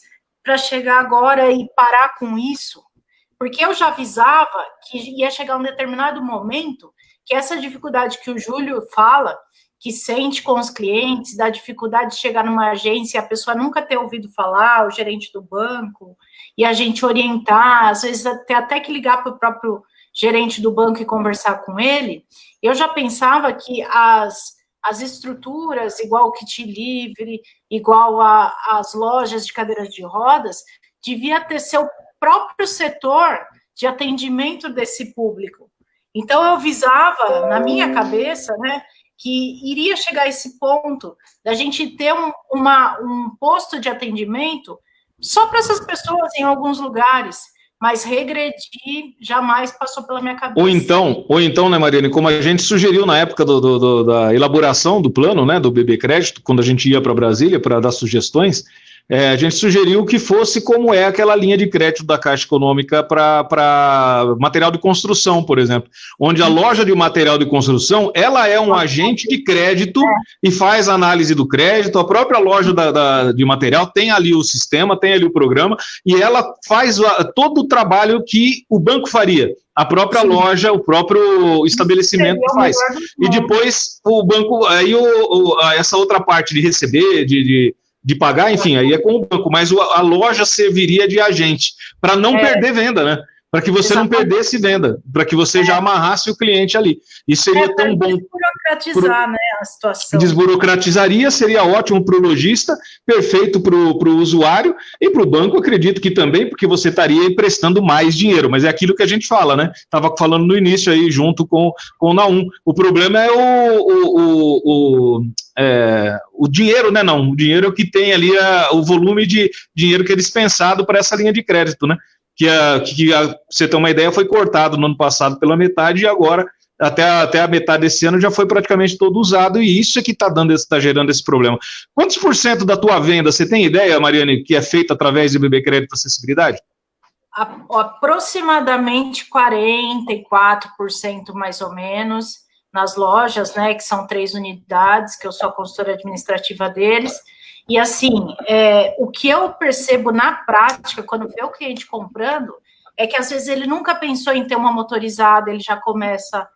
para chegar agora e parar com isso. Porque eu já avisava que ia chegar um determinado momento que essa dificuldade que o Júlio fala, que sente com os clientes, da dificuldade de chegar numa agência e a pessoa nunca ter ouvido falar, o gerente do banco, e a gente orientar, às vezes até que ligar para o próprio gerente do banco e conversar com ele, eu já pensava que as estruturas, igual o Kit Livre, igual as lojas de cadeiras de rodas, devia ter seu próprio setor de atendimento desse público. Então, eu visava, na minha cabeça, né, que iria chegar a esse ponto da gente ter um posto de atendimento só para essas pessoas em alguns lugares, mas regredir jamais passou pela minha cabeça. Ou então, né, Mariane, como a gente sugeriu na época da elaboração do plano, né, do BB Crédito, quando a gente ia para Brasília para dar sugestões, a gente sugeriu que fosse como é aquela linha de crédito da Caixa Econômica para material de construção, por exemplo, onde a loja de material de construção, ela é um agente de crédito e faz análise do crédito, a própria loja de material tem ali o sistema, tem ali o programa, e ela faz todo o trabalho que o banco faria. A própria loja, o próprio estabelecimento faz. E depois o banco, aí essa outra parte de receber, de pagar, enfim, aí é com o banco, mas a loja serviria de agente, para não perder venda, né? Para que você não perdesse venda, para que você já amarrasse o cliente ali. Isso seria tão bom. desburocratizar, né, a situação. Desburocratizaria, seria ótimo para o lojista, perfeito para o usuário, e para o banco, acredito que também, porque você estaria emprestando mais dinheiro, mas é aquilo que a gente fala, né? Estava falando no início aí, junto com o Naum. O problema é o dinheiro, né? Não, o dinheiro é o que tem ali, o volume de dinheiro que é dispensado para essa linha de crédito, né? Que você ter uma ideia, foi cortado no ano passado pela metade, e agora, até a metade desse ano, já foi praticamente todo usado, e isso é que está gerando esse problema. Quantos por cento da tua venda, você tem ideia, Mariane, que é feita através de BB Crédito Acessibilidade? Aproximadamente 44%, mais ou menos, nas lojas, né, que são 3 unidades, que eu sou a consultora administrativa deles. E, assim, o que eu percebo na prática, quando vê o cliente comprando, é que, às vezes, ele nunca pensou em ter uma motorizada, ele já começa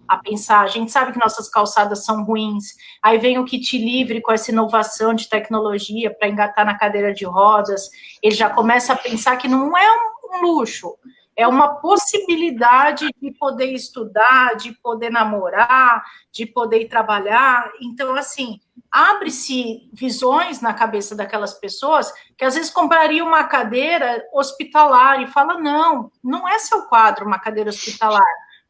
a pensar, a gente sabe que nossas calçadas são ruins, aí vem o kit livre com essa inovação de tecnologia para engatar na cadeira de rodas, ele já começa a pensar que não é um luxo, é uma possibilidade de poder estudar, de poder namorar, de poder ir trabalhar. Então, assim, abre-se visões na cabeça daquelas pessoas que às vezes comprariam uma cadeira hospitalar e fala, não é seu quadro uma cadeira hospitalar,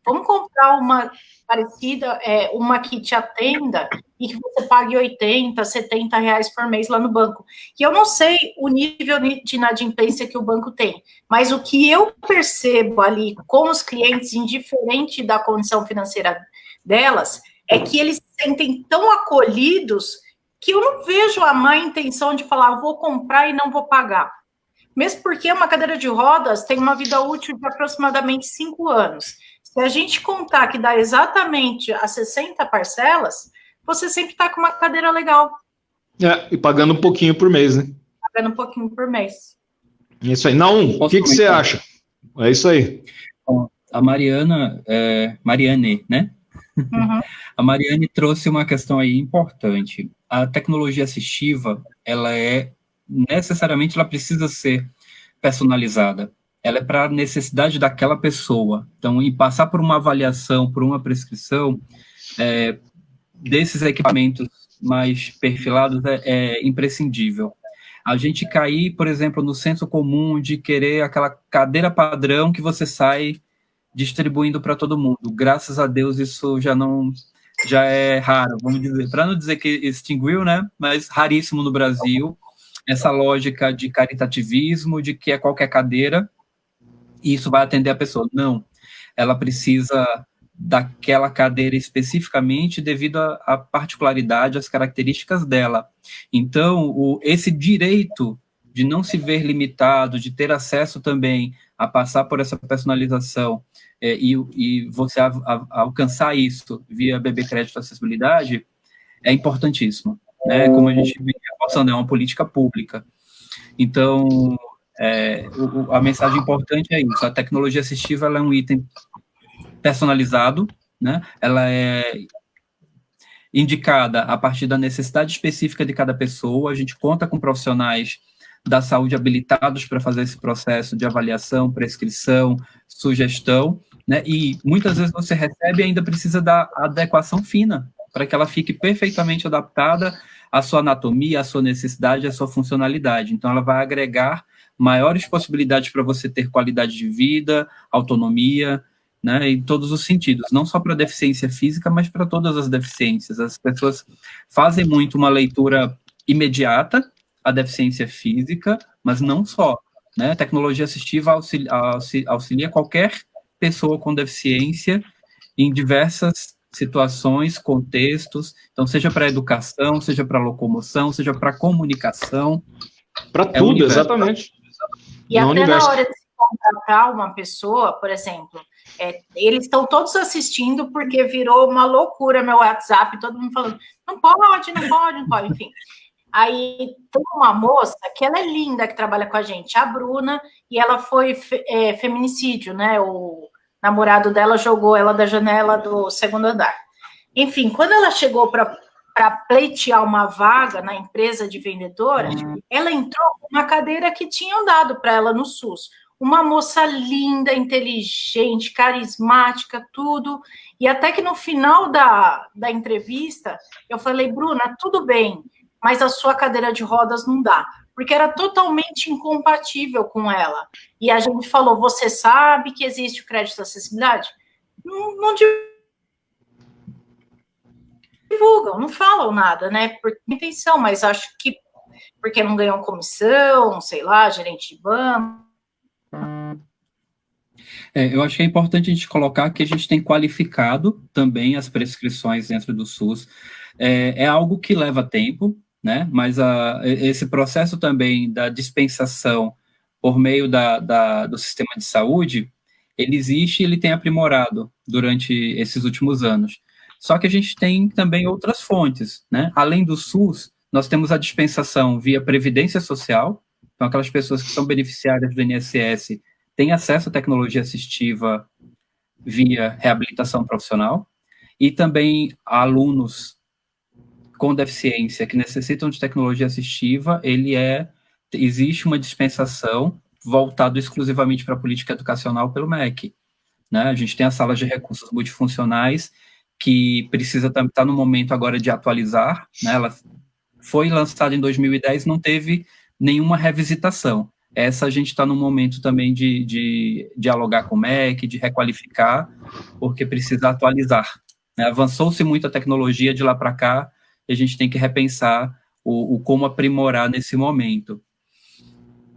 vamos comprar uma parecida, uma que te atenda e que você pague 80, 70 reais por mês lá no banco. E eu não sei o nível de inadimplência que o banco tem, mas o que eu percebo ali com os clientes, indiferente da condição financeira delas, é que eles se sentem tão acolhidos que eu não vejo a má intenção de falar, vou comprar e não vou pagar. Mesmo porque uma cadeira de rodas tem uma vida útil de aproximadamente 5 anos. Se a gente contar que dá exatamente as 60 parcelas, você sempre está com uma cadeira legal. E pagando um pouquinho por mês, né? Pagando um pouquinho por mês. Isso aí. Naum, o que você acha? É isso aí. A Mariane, né? Uhum. A Mariane trouxe uma questão aí importante. A tecnologia assistiva, necessariamente, ela precisa ser personalizada. Ela é para a necessidade daquela pessoa. Então, em passar por uma avaliação, por uma prescrição desses equipamentos mais perfilados é imprescindível. A gente cair, por exemplo, no senso comum de querer aquela cadeira padrão que você sai distribuindo para todo mundo. Graças a Deus, isso já é raro, vamos dizer. Para não dizer que extinguiu, né? Mas raríssimo no Brasil. Essa lógica de caritativismo, de que é qualquer cadeira, e isso vai atender a pessoa. Não, ela precisa daquela cadeira especificamente devido à particularidade, às características dela. Então, esse direito de não se ver limitado, de ter acesso também a passar por essa personalização e você alcançar isso via BB Crédito Acessibilidade é importantíssimo, né? Como a gente vem reforçando, é uma política pública. Então, a mensagem importante é isso. A tecnologia assistiva ela é um item personalizado, né? Ela é indicada a partir da necessidade específica de cada pessoa. A gente conta com profissionais da saúde habilitados para fazer esse processo de avaliação, prescrição, sugestão, né? E muitas vezes você recebe e ainda precisa da adequação fina para que ela fique perfeitamente adaptada à sua anatomia, à sua necessidade, à sua funcionalidade. Então, ela vai agregar maiores possibilidades para você ter qualidade de vida, autonomia, né, em todos os sentidos, não só para deficiência física, mas para todas as deficiências. As pessoas fazem muito uma leitura imediata à deficiência física, mas não só, né? A tecnologia assistiva auxilia qualquer pessoa com deficiência em diversas situações, contextos, então seja para educação, seja para locomoção, seja para comunicação. Para tudo, exatamente. E até na hora de se contratar uma pessoa, por exemplo, eles estão todos assistindo porque virou uma loucura meu WhatsApp, todo mundo falando, não pode, enfim. Aí tem uma moça que ela é linda, que trabalha com a gente, a Bruna, e ela foi feminicídio, né? O namorado dela jogou ela da janela do 2º andar. Enfim, quando ela chegou para pleitear uma vaga na empresa de vendedora, ela entrou com uma cadeira que tinham dado para ela no SUS. uma moça linda, inteligente, carismática, tudo. E até que no final da entrevista, eu falei, Bruna, tudo bem, mas a sua cadeira de rodas não dá. Porque era totalmente incompatível com ela. E a gente falou, você sabe que existe o crédito de acessibilidade? Não divulgam, não falam nada, né? Por intenção, mas acho que porque não ganham comissão, sei lá, gerente de banco. Eu acho que é importante a gente colocar que a gente tem qualificado também as prescrições dentro do SUS. É algo que leva tempo, né? Mas esse processo também da dispensação por meio do sistema de saúde, ele existe e ele tem aprimorado durante esses últimos anos. Só que a gente tem também outras fontes, né? Além do SUS, nós temos a dispensação via Previdência Social, então aquelas pessoas que são beneficiárias do INSS têm acesso à tecnologia assistiva via reabilitação profissional, e também alunos com deficiência que necessitam de tecnologia assistiva, existe uma dispensação voltada exclusivamente para a política educacional pelo MEC, né? A gente tem as salas de recursos multifuncionais, que precisa estar no momento agora de atualizar, né? Ela foi lançada em 2010, não teve nenhuma revisitação. Essa a gente está no momento também de dialogar com o MEC, de requalificar, porque precisa atualizar, né? Avançou-se muito a tecnologia de lá para cá, e a gente tem que repensar o como aprimorar nesse momento.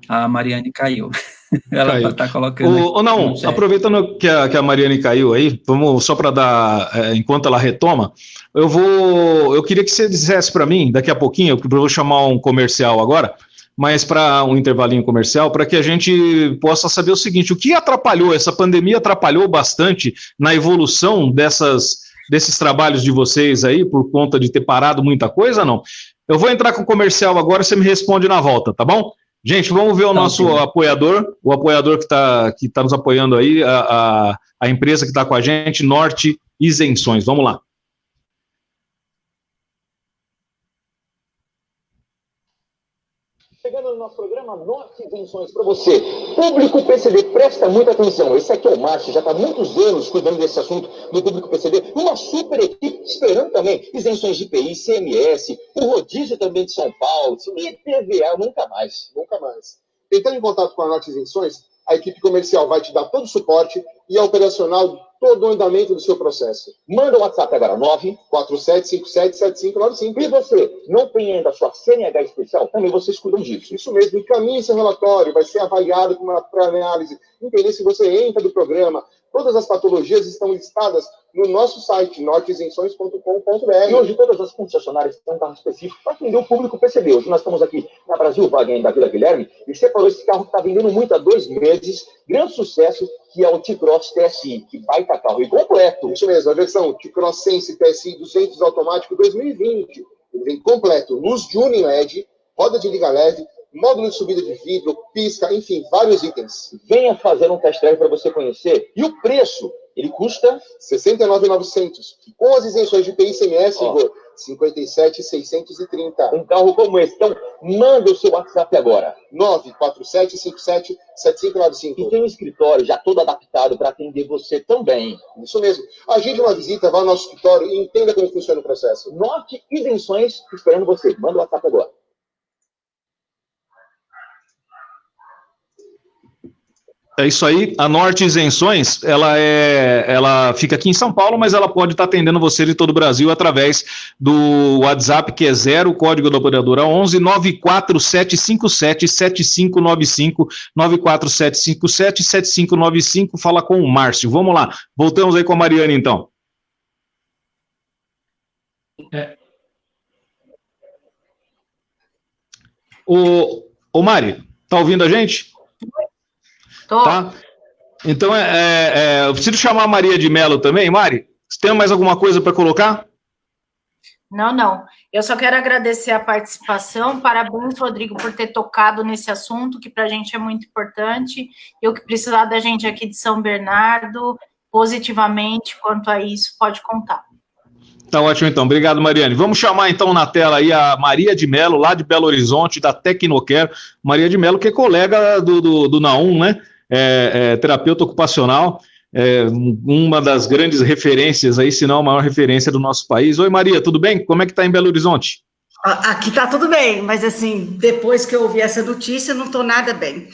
A Mariane caiu. Ela está colocando... Não, aproveitando que a Mariane caiu aí, vamos só para dar, enquanto ela retoma, eu queria que você dissesse para mim, daqui a pouquinho, eu vou chamar um comercial agora, mas para um intervalinho comercial, para que a gente possa saber o seguinte, o que atrapalhou, essa pandemia atrapalhou bastante na evolução desses trabalhos de vocês aí, por conta de ter parado muita coisa, não? Eu vou entrar com o comercial agora, você me responde na volta, tá bom? Gente, vamos ver o nosso apoiador, o apoiador que tá nos apoiando aí, a empresa que está com a gente, Norte Isenções. Vamos lá. Chegando no nosso programa, Norte Isenções para você. Público PCD, presta muita atenção. Esse aqui é o Márcio, já está há muitos anos cuidando desse assunto no Público PCD. Uma super equipe esperando também isenções de IPI, CMS, o rodízio também de São Paulo, e IPVA, nunca mais. Nunca mais. Entrando em contato com a Norte Isenções, a equipe comercial vai te dar todo o suporte e a operacional todo o andamento do seu processo. Manda o WhatsApp agora, 947577595. E você não tem ainda a sua CNH especial? Também vocês cuidam disso. Isso mesmo, encaminhe seu relatório, vai ser avaliado com uma pré-análise. Entender se você entra do programa. Todas as patologias estão listadas no nosso site, norteisenções.com.br. E hoje todas as concessionárias têm um carro específico para atender o público PCD. Hoje nós estamos aqui na Brasil Wagen da Vila Guilherme e separou esse carro que está vendendo muito há 2 meses. Grande sucesso, que é o T-Cross TSI, que baita carro e completo. Isso mesmo, a versão T-Cross Sense TSI 200 automático 2020. Ele vem completo, luz de LED, roda de liga leve, módulo de subida de vidro, pisca, enfim, vários itens. Venha fazer um test drive para você conhecer. E o preço, ele custa R$ 69.900. Com as isenções de IPI e ICMS, Igor, 57.630. Um carro como esse. Então, manda o seu WhatsApp agora. 947577595. E tem um escritório já todo adaptado para atender você também. Isso mesmo. Agende uma visita, vá ao nosso escritório e entenda como funciona o processo. Norte Isenções esperando você. Manda o WhatsApp agora. É isso aí, a Norte Isenções, ela fica aqui em São Paulo, mas ela pode estar atendendo você de todo o Brasil através do WhatsApp, que é 0, o código da operadora 11 94757 7595, 94757 7595, fala com o Márcio. Vamos lá, voltamos aí com a Mariane, então. Ô Mari, tá ouvindo a gente? Tá? Então, eu preciso chamar a Maria de Mello também. Mari, você tem mais alguma coisa para colocar? Não. Eu só quero agradecer a participação. Parabéns, Rodrigo, por ter tocado nesse assunto, que para a gente é muito importante. E o que precisar da gente aqui de São Bernardo, positivamente, quanto a isso, pode contar. Tá ótimo, então. Obrigado, Mariane. Vamos chamar, então, na tela aí a Maria de Mello, lá de Belo Horizonte, da Tecnocare. Maria de Mello, que é colega do Naum, né? terapeuta ocupacional, uma das grandes referências aí, se não a maior referência do nosso país. Oi, Maria, tudo bem? Como é que está em Belo Horizonte? Aqui está tudo bem, mas assim, depois que eu ouvi essa notícia, não estou nada bem.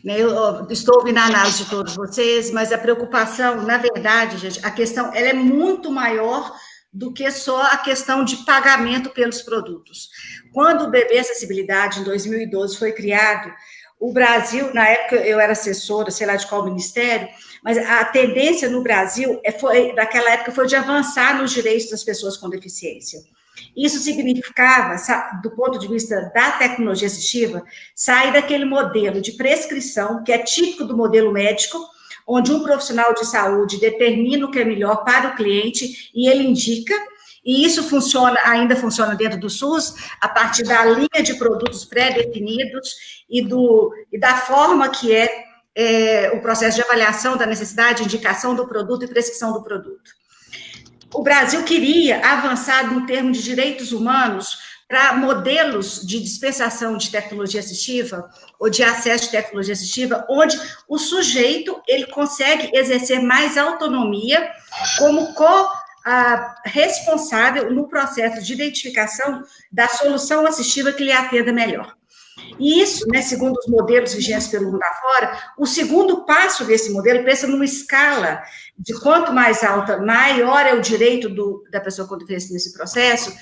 Eu estou ouvindo a análise de todos vocês, mas a preocupação, na verdade, gente, a questão ela é muito maior do que só a questão de pagamento pelos produtos. Quando o BB Acessibilidade, em 2012, foi criado, o Brasil, na época eu era assessora, sei lá de qual ministério, mas a tendência no Brasil, naquela época, foi de avançar nos direitos das pessoas com deficiência. Isso significava, do ponto de vista da tecnologia assistiva, sair daquele modelo de prescrição, que é típico do modelo médico, onde um profissional de saúde determina o que é melhor para o cliente e ele indica, e isso ainda funciona dentro do SUS, a partir da linha de produtos pré-definidos e da forma que é o processo de avaliação da necessidade, indicação do produto e prescrição do produto. O Brasil queria avançar no termo de direitos humanos para modelos de dispensação de tecnologia assistiva ou de acesso de tecnologia assistiva, onde o sujeito ele consegue exercer mais autonomia como responsável no processo de identificação da solução assistiva que lhe atenda melhor. E isso, né, segundo os modelos vigentes pelo mundo afora, o segundo passo desse modelo pensa numa escala de quanto mais alta, maior é o direito da pessoa com deficiência nesse processo.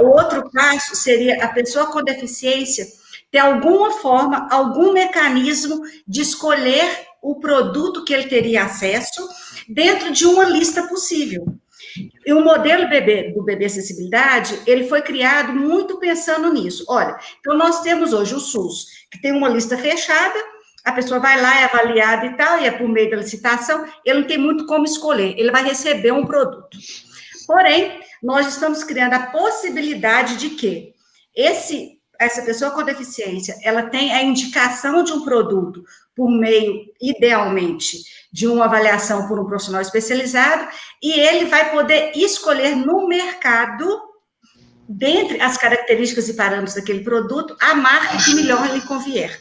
O outro passo seria a pessoa com deficiência ter alguma forma, algum mecanismo de escolher o produto que ele teria acesso dentro de uma lista possível. E o modelo do BB Acessibilidade, ele foi criado muito pensando nisso. Olha, então nós temos hoje o SUS, que tem uma lista fechada, a pessoa vai lá, é avaliada e tal, e é por meio da licitação, ele não tem muito como escolher, ele vai receber um produto. Porém, nós estamos criando a possibilidade de que essa pessoa com deficiência, ela tem a indicação de um produto por meio, idealmente, de uma avaliação por um profissional especializado, e ele vai poder escolher no mercado, dentre as características e parâmetros daquele produto, a marca que melhor lhe convier.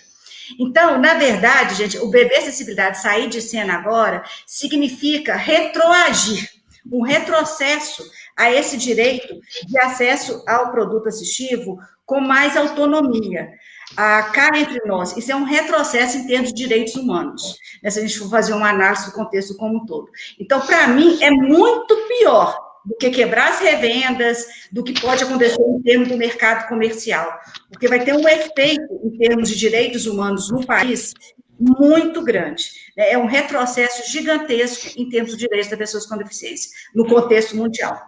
Então, na verdade, gente, o BB Acessibilidade sair de cena agora significa retroagir, um retrocesso a esse direito de acesso ao produto assistivo com mais autonomia. Cá entre nós, isso é um retrocesso em termos de direitos humanos, né, se a gente for fazer uma análise do contexto como um todo. Então, para mim, é muito pior do que quebrar as revendas, do que pode acontecer em termos do mercado comercial, porque vai ter um efeito em termos de direitos humanos no país muito grande. É um retrocesso gigantesco em termos de direitos das pessoas com deficiência, no contexto mundial.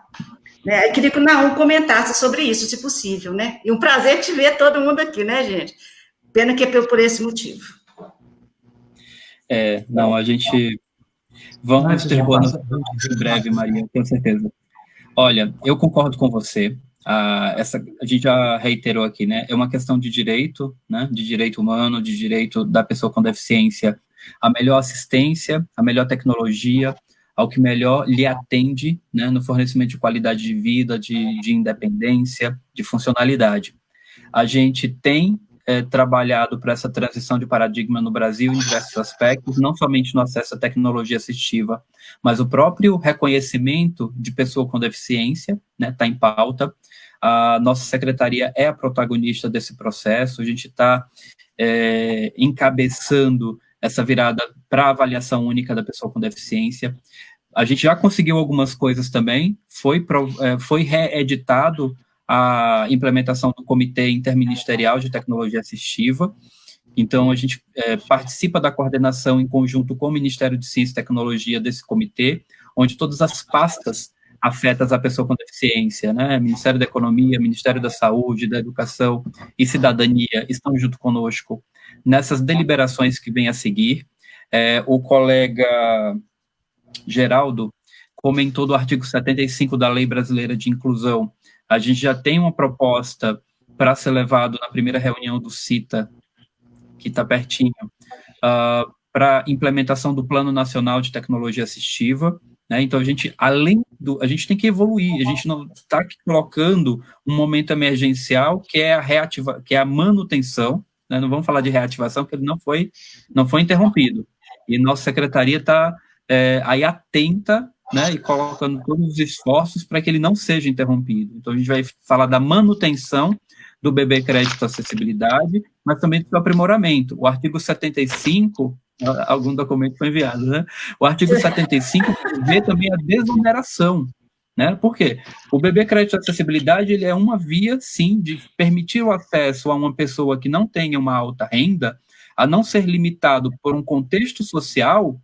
Eu queria que o Naum comentasse sobre isso, se possível, né? E um prazer te ver todo mundo aqui, né, gente? Pena que é por esse motivo. Não, a gente... Vamos distribuir em breve, Maria, com certeza. Olha, eu concordo com você. A gente já reiterou aqui, né? É uma questão de direito, né? De direito humano, de direito da pessoa com deficiência, a melhor assistência, a melhor tecnologia, ao que melhor lhe atende, né, no fornecimento de qualidade de vida, de independência, de funcionalidade. A gente tem trabalhado para essa transição de paradigma no Brasil em diversos aspectos, não somente no acesso à tecnologia assistiva, mas o próprio reconhecimento de pessoa com deficiência, né, está em pauta. A nossa secretaria é a protagonista desse processo, a gente está encabeçando essa virada para a avaliação única da pessoa com deficiência. A gente já conseguiu algumas coisas também, foi reeditado a implementação do Comitê Interministerial de Tecnologia Assistiva, então a gente participa da coordenação em conjunto com o Ministério de Ciência e Tecnologia desse comitê, onde todas as pastas afetas à pessoa com deficiência, né, Ministério da Economia, Ministério da Saúde, da Educação e Cidadania estão junto conosco nessas deliberações que vêm a seguir. O colega Geraldo comentou do artigo 75 da Lei Brasileira de Inclusão. A gente já tem uma proposta para ser levado na primeira reunião do CITA, que está pertinho, para implementação do Plano Nacional de Tecnologia Assistiva, né? Então, a gente tem que evoluir, a gente não está colocando um momento emergencial, que é a manutenção, né? Não vamos falar de reativação, porque ele não foi interrompido. E nossa secretaria está aí atenta, né, e colocando todos os esforços para que ele não seja interrompido. Então, a gente vai falar da manutenção do BB Crédito Acessibilidade, mas também do seu aprimoramento. O artigo 75, algum documento foi enviado, né? O artigo 75 prevê também a desoneração, né? Por quê? O BB Crédito Acessibilidade, ele é uma via, sim, de permitir o acesso a uma pessoa que não tenha uma alta renda, a não ser limitado por um contexto social,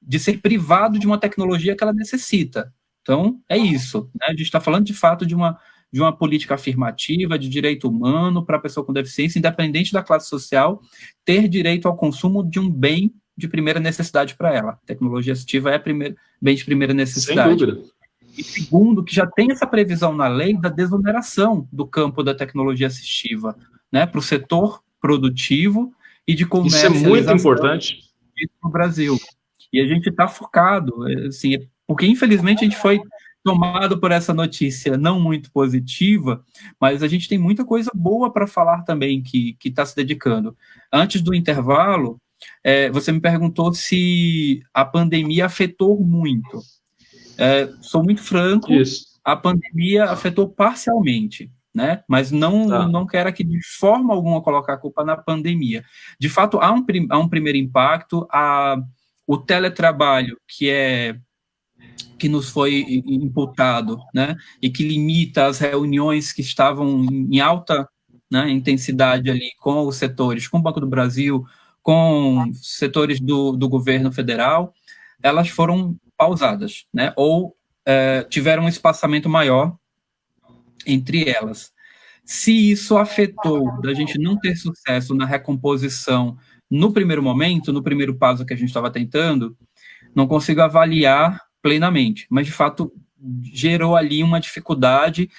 de ser privado de uma tecnologia que ela necessita. Então, é isso, né? A gente está falando, de fato, de uma política afirmativa, de direito humano para a pessoa com deficiência, independente da classe social, ter direito ao consumo de um bem de primeira necessidade para ela. A tecnologia assistiva é bem de primeira necessidade. Sem dúvida. E segundo, que já tem essa previsão na lei da desoneração do campo da tecnologia assistiva, né, para o setor produtivo e de comercialização. Isso é muito importante. No Brasil. E a gente está focado, assim, porque infelizmente a gente foi tomado por essa notícia não muito positiva, mas a gente tem muita coisa boa para falar também que está se dedicando. Antes do intervalo, você me perguntou se a pandemia afetou muito. Sou muito franco, Isso. A pandemia afetou parcialmente, né? Mas não quero aqui de forma alguma colocar a culpa na pandemia. De fato, há um primeiro impacto, o teletrabalho, que nos foi imputado, né, e que limita as reuniões que estavam em alta, né, intensidade ali com os setores, com o Banco do Brasil, com setores do governo federal, elas foram pausadas, né, ou tiveram um espaçamento maior entre elas. Se isso afetou da gente não ter sucesso na recomposição no primeiro momento, no primeiro passo que a gente estava tentando, não consigo avaliar plenamente, mas de fato gerou ali uma dificuldade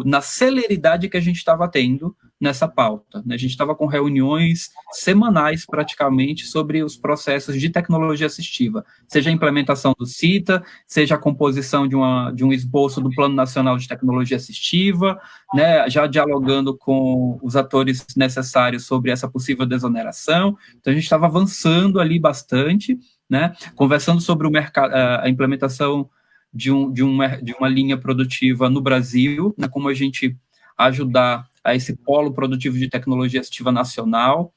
na celeridade que a gente estava tendo nessa pauta, né? A gente estava com reuniões semanais praticamente sobre os processos de tecnologia assistiva, seja a implementação do CITA, seja a composição de um esboço do Plano Nacional de Tecnologia Assistiva, né? Já dialogando com os atores necessários sobre essa possível desoneração. Então a gente estava avançando ali bastante, né? Conversando sobre o mercado, a implementação de uma linha produtiva no Brasil, né? Como a gente ajudar a esse polo produtivo de tecnologia assistiva nacional.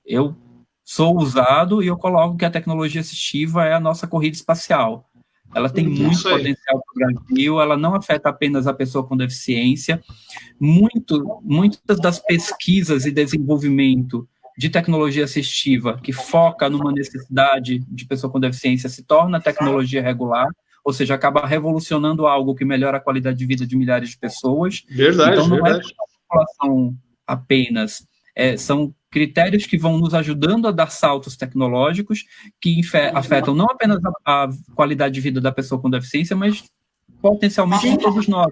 Eu sou usado e eu coloco que a tecnologia assistiva é a nossa corrida espacial. Ela tem muito potencial para o Brasil, ela não afeta apenas a pessoa com deficiência. Muitas das pesquisas e desenvolvimento de tecnologia assistiva que foca numa necessidade de pessoa com deficiência se torna tecnologia regular, ou seja, acaba revolucionando algo que melhora a qualidade de vida de milhares de pessoas. Verdade, então, não verdade. é para a população apenas. São critérios que vão nos ajudando a dar saltos tecnológicos que afetam não apenas a qualidade de vida da pessoa com deficiência, mas potencialmente de todos nós,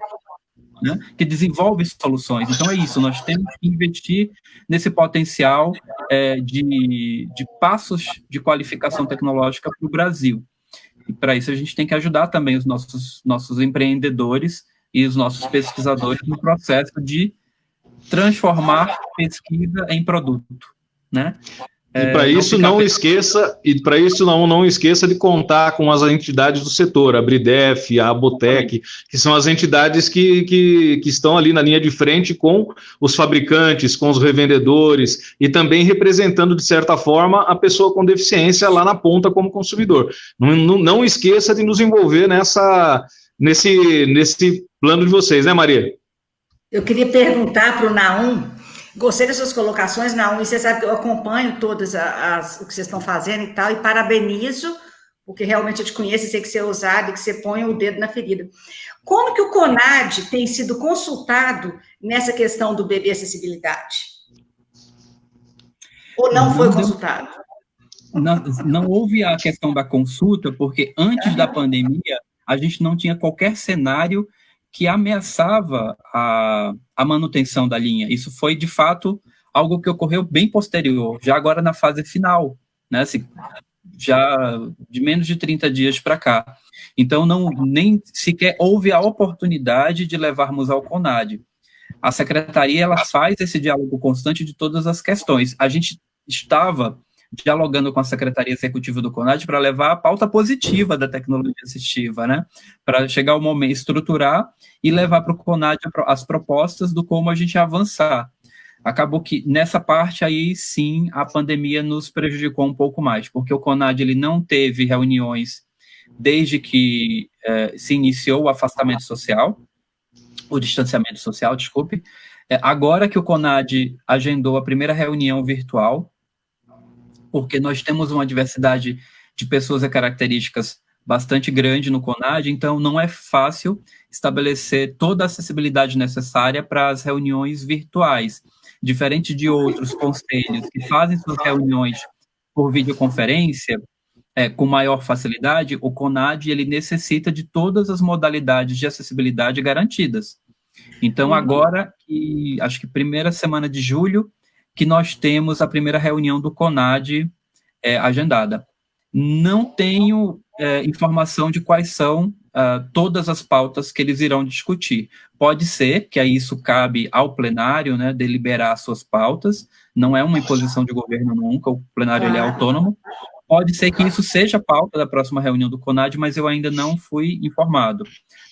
né, que desenvolve soluções. Então é isso, nós temos que investir nesse potencial de passos de qualificação tecnológica para o Brasil. E para isso a gente tem que ajudar também os nossos empreendedores e os nossos pesquisadores no processo de transformar pesquisa em produto, né? E para isso não esqueça de contar com as entidades do setor, a Bridef, a Abotec, que são as entidades que estão ali na linha de frente com os fabricantes, com os revendedores e também representando, de certa forma, a pessoa com deficiência lá na ponta como consumidor. Não esqueça de nos envolver nesse plano de vocês, né, Maria? Eu queria perguntar para o Naum. Gostei das suas colocações, Naum, e você sabe que eu acompanho todas o que vocês estão fazendo e tal, e parabenizo, porque realmente eu te conheço e sei que você é ousado e que você põe o dedo na ferida. Como que o CONAD tem sido consultado nessa questão do bebê acessibilidade? Ou não foi consultado? Não houve a questão da consulta, porque antes da pandemia, a gente não tinha qualquer cenário que ameaçava a manutenção da linha. Isso foi, de fato, algo que ocorreu bem posterior, já agora na fase final, né? Assim, já de menos de 30 dias para cá. Então, nem sequer houve a oportunidade de levarmos ao CONAD. A secretaria ela faz esse diálogo constante de todas as questões. A gente estava dialogando com a Secretaria Executiva do CONAD para levar a pauta positiva da tecnologia assistiva, né? Para chegar o momento, estruturar e levar para o CONAD as propostas do como a gente avançar. Acabou que, nessa parte aí, sim, a pandemia nos prejudicou um pouco mais, porque o CONAD ele não teve reuniões desde que se iniciou o afastamento social, o distanciamento social, desculpe. Agora que o CONAD agendou a primeira reunião virtual, porque nós temos uma diversidade de pessoas e características bastante grande no CONAD, então não é fácil estabelecer toda a acessibilidade necessária para as reuniões virtuais. Diferente de outros conselhos que fazem suas reuniões por videoconferência, com maior facilidade, o CONAD ele necessita de todas as modalidades de acessibilidade garantidas. Então, agora, acho que primeira semana de julho, que nós temos a primeira reunião do CONAD agendada. Não tenho informação de quais são todas as pautas que eles irão discutir. Pode ser que aí isso cabe ao plenário, né, deliberar suas pautas, não é uma imposição de governo nunca, o plenário ele é autônomo. Pode ser que isso seja pauta da próxima reunião do CONAD, mas eu ainda não fui informado.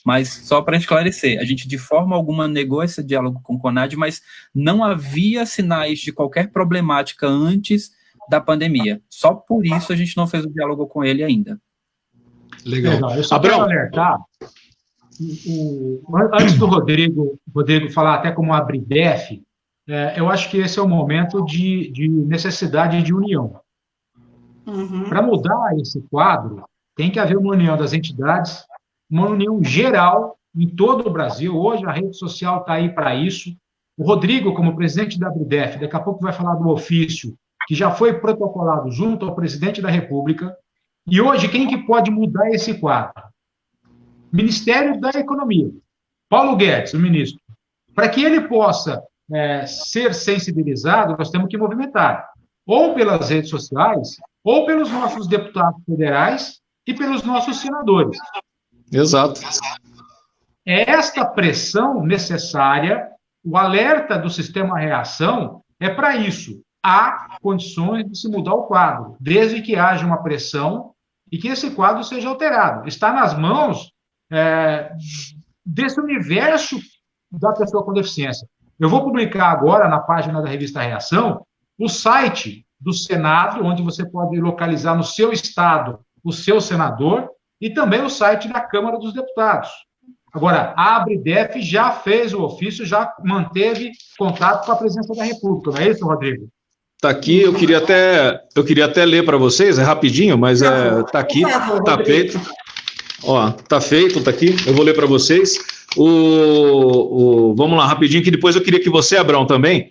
Mas só para esclarecer, a gente de forma alguma negou esse diálogo com o CONAD, mas não havia sinais de qualquer problemática antes da pandemia. Só por isso a gente não fez o diálogo com ele ainda. Legal. Eu só quero alertar, antes do Rodrigo falar até como Abridef, eu acho que esse é o momento de necessidade de união. Para mudar esse quadro, tem que haver uma união das entidades, uma união geral em todo o Brasil. Hoje a rede social está aí para isso. O Rodrigo, como presidente da Abridef, daqui a pouco vai falar do ofício que já foi protocolado junto ao presidente da República. E hoje, quem que pode mudar esse quadro? Ministério da Economia. Paulo Guedes, o ministro. Para que ele possa ser sensibilizado, nós temos que movimentar. Ou pelas redes sociais, ou pelos nossos deputados federais e pelos nossos senadores. Exato. É esta pressão necessária, o alerta do sistema reação é para isso. Há condições de se mudar o quadro, desde que haja uma pressão e que esse quadro seja alterado. Está nas mãos desse universo da pessoa com deficiência. Eu vou publicar agora, na página da revista Reação, o site do Senado, onde você pode localizar no seu estado o seu senador, e também o site da Câmara dos Deputados. Agora, a Abridef já fez o ofício, já manteve contato com a presidência da República, não é isso, Rodrigo? Está aqui, eu queria até ler para vocês, rapidinho, mas está aqui, está feito. Ó, está feito, está aqui, eu vou ler para vocês. Vamos lá, rapidinho, que depois eu queria que você, Abrão, também,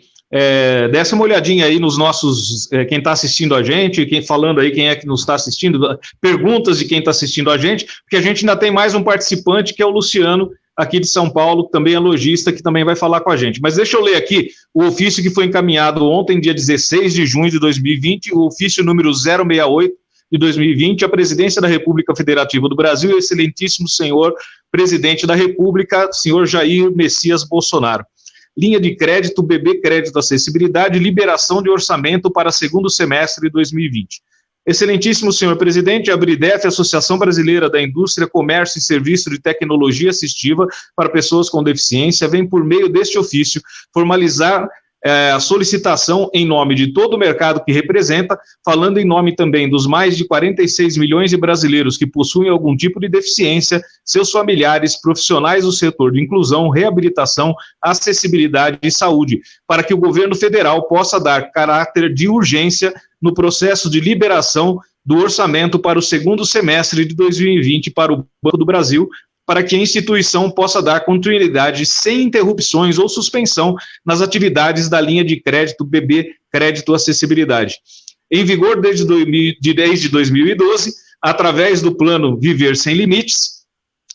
desse uma olhadinha aí nos nossos, quem está assistindo a gente, falando aí quem é que nos está assistindo, perguntas de quem está assistindo a gente, porque a gente ainda tem mais um participante, que é o Luciano, aqui de São Paulo, que também é lojista, que também vai falar com a gente. Mas deixa eu ler aqui o ofício que foi encaminhado ontem, dia 16 de junho de 2020, o ofício número 068 de 2020, a Presidência da República Federativa do Brasil, excelentíssimo senhor Presidente da República, senhor Jair Messias Bolsonaro. Linha de crédito, BB Crédito Acessibilidade, liberação de orçamento para segundo semestre de 2020. Excelentíssimo senhor presidente, a Abridef, Associação Brasileira da Indústria, Comércio e Serviço de Tecnologia Assistiva para Pessoas com Deficiência, vem por meio deste ofício formalizar a solicitação em nome de todo o mercado que representa, falando em nome também dos mais de 46 milhões de brasileiros que possuem algum tipo de deficiência, seus familiares, profissionais do setor de inclusão, reabilitação, acessibilidade e saúde, para que o governo federal possa dar caráter de urgência no processo de liberação do orçamento para o segundo semestre de 2020 para o Banco do Brasil, para que a instituição possa dar continuidade sem interrupções ou suspensão nas atividades da linha de crédito BB Crédito Acessibilidade. Em vigor desde 2012, através do plano Viver Sem Limites,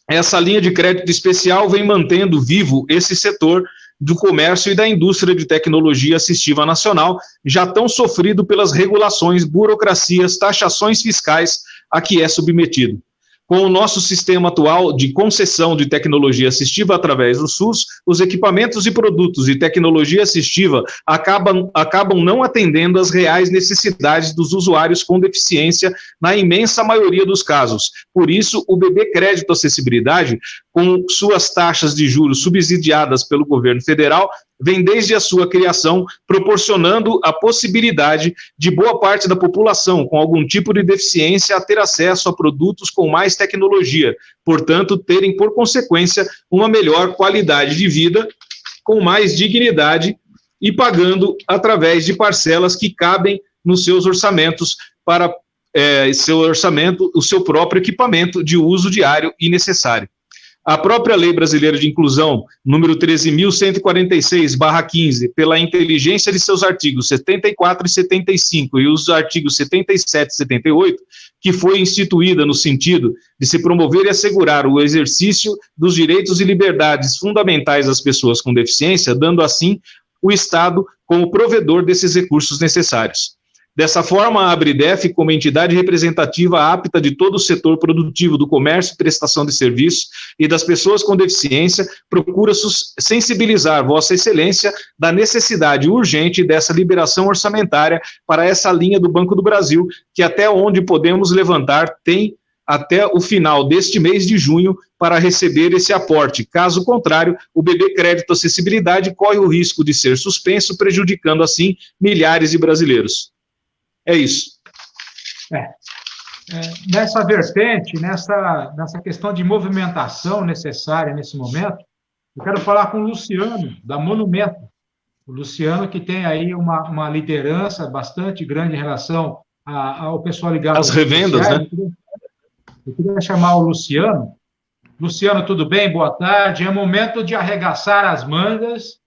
essa linha de crédito especial vem mantendo vivo esse setor do comércio e da indústria de tecnologia assistiva nacional, já tão sofrido pelas regulações, burocracias, taxações fiscais a que é submetido. Com o nosso sistema atual de concessão de tecnologia assistiva através do SUS, os equipamentos e produtos de tecnologia assistiva acabam não atendendo às reais necessidades dos usuários com deficiência na imensa maioria dos casos. Por isso, o BB Crédito Acessibilidade, com suas taxas de juros subsidiadas pelo governo federal, vem desde a sua criação proporcionando a possibilidade de boa parte da população com algum tipo de deficiência a ter acesso a produtos com mais tecnologia, portanto, terem por consequência uma melhor qualidade de vida, com mais dignidade e pagando através de parcelas que cabem nos seus orçamentos para o seu próprio equipamento de uso diário e necessário. A própria Lei Brasileira de Inclusão, número 13.146/15, pela inteligência de seus artigos 74 e 75 e os artigos 77 e 78, que foi instituída no sentido de se promover e assegurar o exercício dos direitos e liberdades fundamentais das pessoas com deficiência, dando assim o Estado como provedor desses recursos necessários. Dessa forma, a ABRIDEF, como entidade representativa apta de todo o setor produtivo do comércio e prestação de serviços e das pessoas com deficiência, procura sensibilizar Vossa Excelência da necessidade urgente dessa liberação orçamentária para essa linha do Banco do Brasil, que até onde podemos levantar tem até o final deste mês de junho para receber esse aporte. Caso contrário, o BB Crédito Acessibilidade corre o risco de ser suspenso, prejudicando assim milhares de brasileiros. É isso. Nessa vertente, nessa questão de movimentação necessária nesse momento, eu quero falar com o Luciano, da Monumento. O Luciano, que tem aí uma liderança bastante grande em relação ao pessoal ligado... As revendas, sociais, né? Eu queria chamar o Luciano. Luciano, tudo bem? Boa tarde. É momento de arregaçar as mangas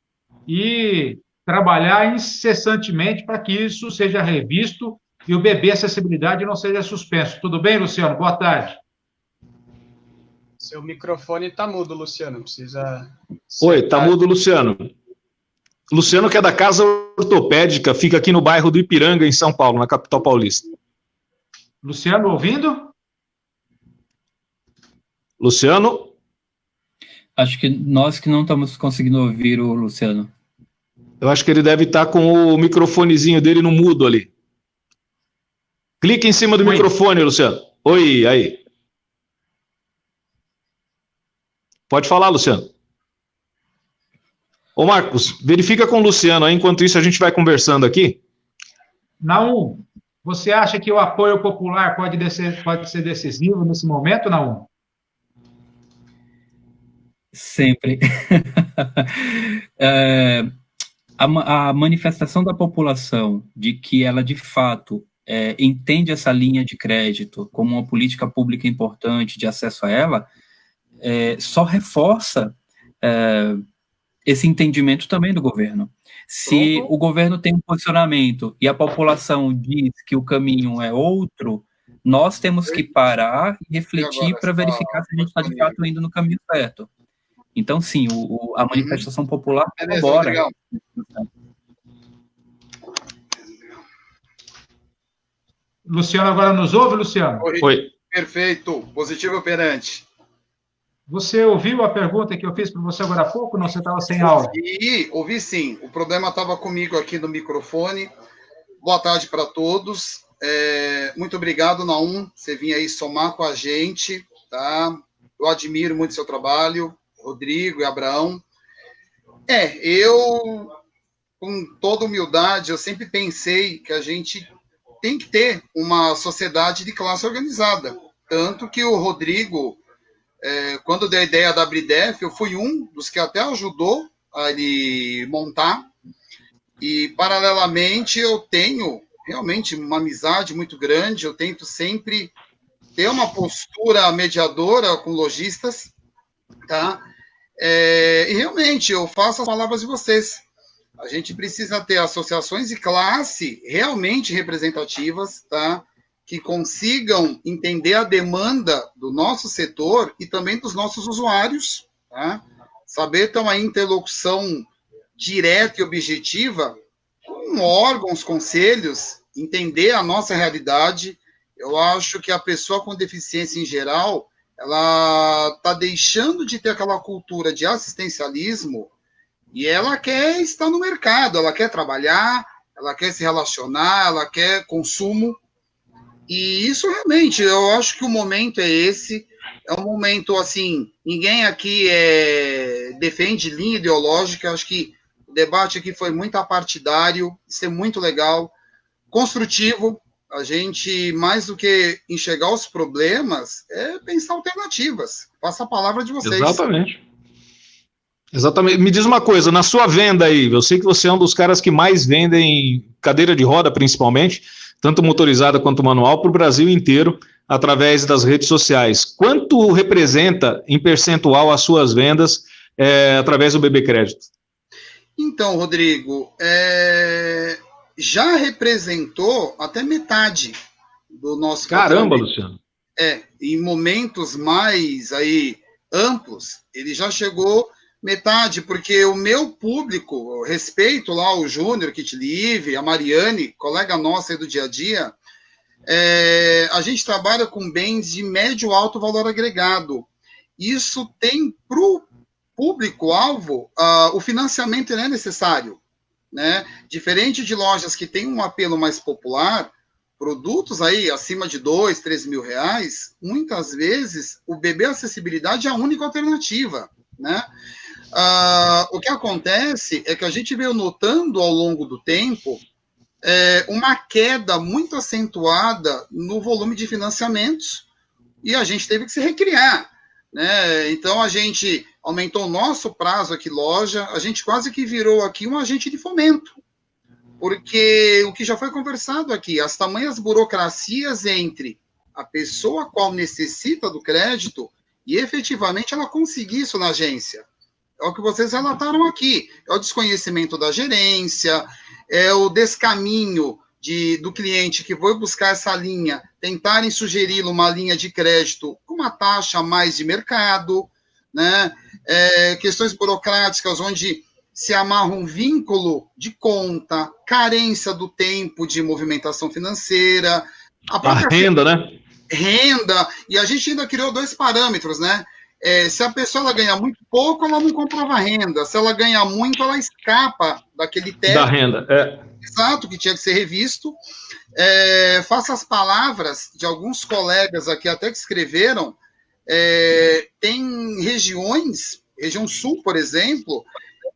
e trabalhar incessantemente para que isso seja revisto e o BB Acessibilidade não seja suspenso. Tudo bem, Luciano? Boa tarde. Seu microfone está mudo, Luciano. Precisa... Oi, está mudo, Luciano. Luciano, que é da Casa Ortopédica, fica aqui no bairro do Ipiranga, em São Paulo, na capital paulista. Luciano, ouvindo? Luciano? Acho que nós que não estamos conseguindo ouvir o Luciano. Eu acho que ele deve estar com o microfonezinho dele no mudo ali. Clique em cima do microfone, Luciano. Oi, aí. Pode falar, Luciano. Ô, Marcos, verifica com o Luciano aí, enquanto isso a gente vai conversando aqui. Naum, você acha que o apoio popular pode ser decisivo nesse momento, Naum? Sempre. A manifestação da população de que ela, de fato, entende essa linha de crédito como uma política pública importante de acesso a ela, só reforça esse entendimento também do governo. Se o governo tem um posicionamento e a população diz que o caminho é outro, nós temos que parar e refletir para verificar se a gente está, de fato, indo no caminho certo. Então, sim, a manifestação popular colabora. Luciano agora nos ouve, Luciano? Oi. Perfeito. Positivo operante. Você ouviu a pergunta que eu fiz para você agora há pouco? Não, você estava sem aula. Ouvi sim. O problema estava comigo aqui no microfone. Boa tarde para todos. Muito obrigado, Naum. Você vinha aí somar com a gente, tá? Eu admiro muito seu trabalho, Rodrigo e Abraão. Eu, com toda humildade, eu sempre pensei que a gente tem que ter uma sociedade de classe organizada. Tanto que o Rodrigo, quando deu a ideia da ABRIDEF, eu fui um dos que até ajudou a ele montar. E, paralelamente, eu tenho realmente uma amizade muito grande. Eu tento sempre ter uma postura mediadora com lojistas, tá? E, realmente, eu faço as palavras de vocês. A gente precisa ter associações de classe realmente representativas, tá? Que consigam entender a demanda do nosso setor e também dos nossos usuários, tá? Saber ter uma interlocução direta e objetiva com órgãos, conselhos, entender a nossa realidade. Eu acho que a pessoa com deficiência em geral, ela está deixando de ter aquela cultura de assistencialismo e ela quer estar no mercado, ela quer trabalhar, ela quer se relacionar, ela quer consumo. E isso realmente, eu acho que o momento é esse. É um momento, assim, ninguém aqui defende linha ideológica. Acho que o debate aqui foi muito apartidário, isso é muito legal, construtivo. A gente, mais do que enxergar os problemas, é pensar alternativas. Passa a palavra de vocês. Exatamente. Exatamente. Me diz uma coisa, na sua venda aí, eu sei que você é um dos caras que mais vendem cadeira de roda, principalmente, tanto motorizada quanto manual, para o Brasil inteiro, através das redes sociais. Quanto representa em percentual as suas vendas através do BB Crédito? Então, Rodrigo, já representou até metade do nosso... Caramba, Luciano. Em momentos mais aí amplos, ele já chegou metade, porque o meu público, eu respeito lá o Júnior, Kit Live, a Mariane, colega nossa aí do dia a dia, a gente trabalha com bens de médio alto valor agregado. Isso tem para o público-alvo, o financiamento não é necessário, né? Diferente de lojas que têm um apelo mais popular, produtos aí acima de R$2, R$3.000, muitas vezes o BB Acessibilidade é a única alternativa, né? O que acontece é que a gente veio notando ao longo do tempo uma queda muito acentuada no volume de financiamentos e a gente teve que se recriar, né? Então a gente aumentou o nosso prazo aqui, loja, a gente quase que virou aqui um agente de fomento, porque o que já foi conversado aqui, as tamanhas burocracias entre a pessoa qual necessita do crédito e efetivamente ela conseguir isso na agência. É o que vocês relataram aqui, é o desconhecimento da gerência, é o descaminho do cliente que foi buscar essa linha, tentarem sugeri-lo uma linha de crédito com uma taxa mais de mercado, né? Questões burocráticas onde se amarra um vínculo de conta, carência do tempo de movimentação financeira, a renda, né? Renda, e a gente ainda criou 2 parâmetros, né? Se a pessoa ela ganha muito pouco, ela não comprova renda. Se ela ganha muito, ela escapa daquele teto. Da renda, Exato, que tinha que ser revisto. Faço as palavras de alguns colegas aqui até que escreveram. Tem regiões, região sul, por exemplo,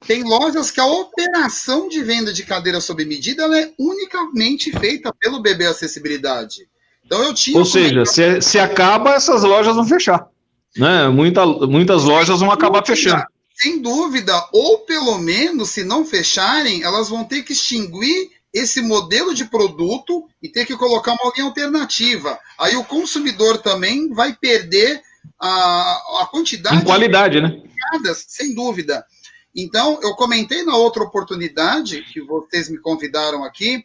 tem lojas que a operação de venda de cadeira sob medida ela é unicamente feita pelo BB Acessibilidade. Então eu tinha... Ou seja, se acaba, essas lojas vão fechar. Né? Muitas lojas vão acabar fechando. Sem dúvida, ou pelo menos, se não fecharem, elas vão ter que extinguir esse modelo de produto e ter que colocar uma linha alternativa. Aí o consumidor também vai perder a quantidade... Em qualidade, né? Sem dúvida. Então, eu comentei na outra oportunidade, que vocês me convidaram aqui,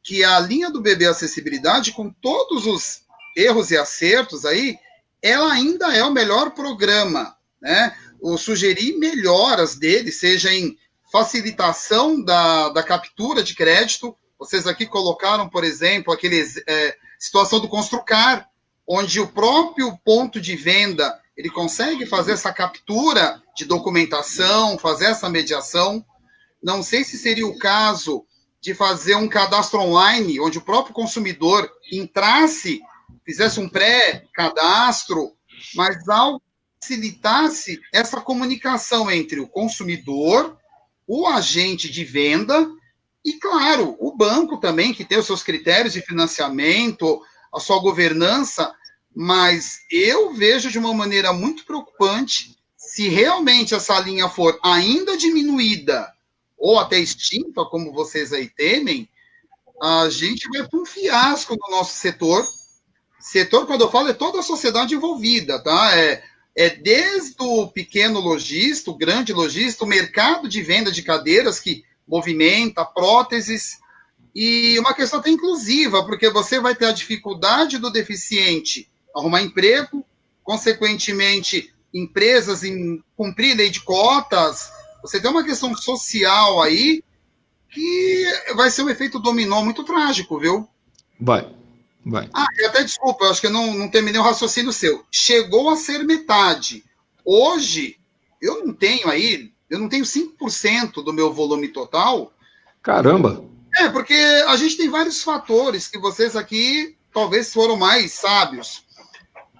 que a linha do BB Acessibilidade, com todos os erros e acertos aí, ela ainda é o melhor programa, né? Eu sugeri melhoras dele, seja em facilitação da captura de crédito. Vocês aqui colocaram, por exemplo, situação do Construcar, onde o próprio ponto de venda ele consegue fazer essa captura de documentação, fazer essa mediação. Não sei se seria o caso de fazer um cadastro online, onde o próprio consumidor entrasse, fizesse um pré-cadastro, mas ao facilitasse essa comunicação entre o consumidor, o agente de venda e, claro, o banco também, que tem os seus critérios de financiamento, a sua governança, mas eu vejo de uma maneira muito preocupante se realmente essa linha for ainda diminuída ou até extinta, como vocês aí temem, a gente vai para um fiasco no nosso setor. Setor, quando eu falo, é toda a sociedade envolvida, tá? Desde o pequeno lojista, o grande lojista, o mercado de venda de cadeiras que movimenta, próteses, e uma questão até inclusiva, porque você vai ter a dificuldade do deficiente arrumar emprego, consequentemente, empresas em cumprir lei de cotas. Você tem uma questão social aí que vai ser um efeito dominó muito trágico, viu? Vai. Vai. E até desculpa, eu acho que eu não terminei o raciocínio seu. Chegou a ser metade. Hoje, eu não tenho 5% do meu volume total. Caramba! Porque a gente tem vários fatores que vocês aqui talvez foram mais sábios.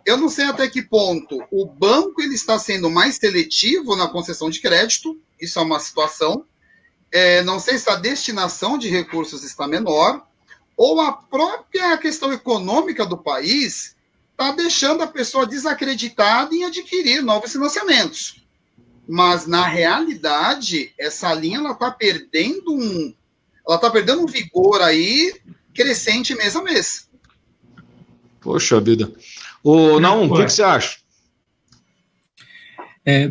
Eu não sei até que ponto o banco ele está sendo mais seletivo na concessão de crédito, isso é uma situação. Não sei se a destinação de recursos está menor, ou a própria questão econômica do país está deixando a pessoa desacreditada em adquirir novos financiamentos. Mas, na realidade, essa linha está perdendo um vigor aí crescente mês a mês. Poxa vida. Naum, o que você acha?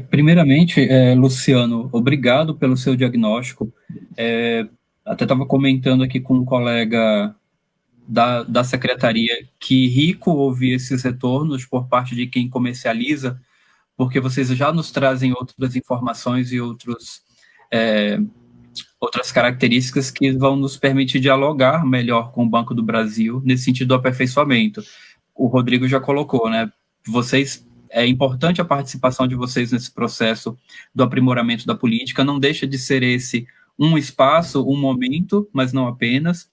Primeiramente, Luciano, obrigado pelo seu diagnóstico. Até estava comentando aqui com um colega da secretaria que rico ouvir esses retornos por parte de quem comercializa, porque vocês já nos trazem outras informações e outras características que vão nos permitir dialogar melhor com o Banco do Brasil nesse sentido do aperfeiçoamento. O Rodrigo já colocou, né? É importante a participação de vocês nesse processo do aprimoramento da política, não deixa de ser esse um espaço, um momento, mas não apenas,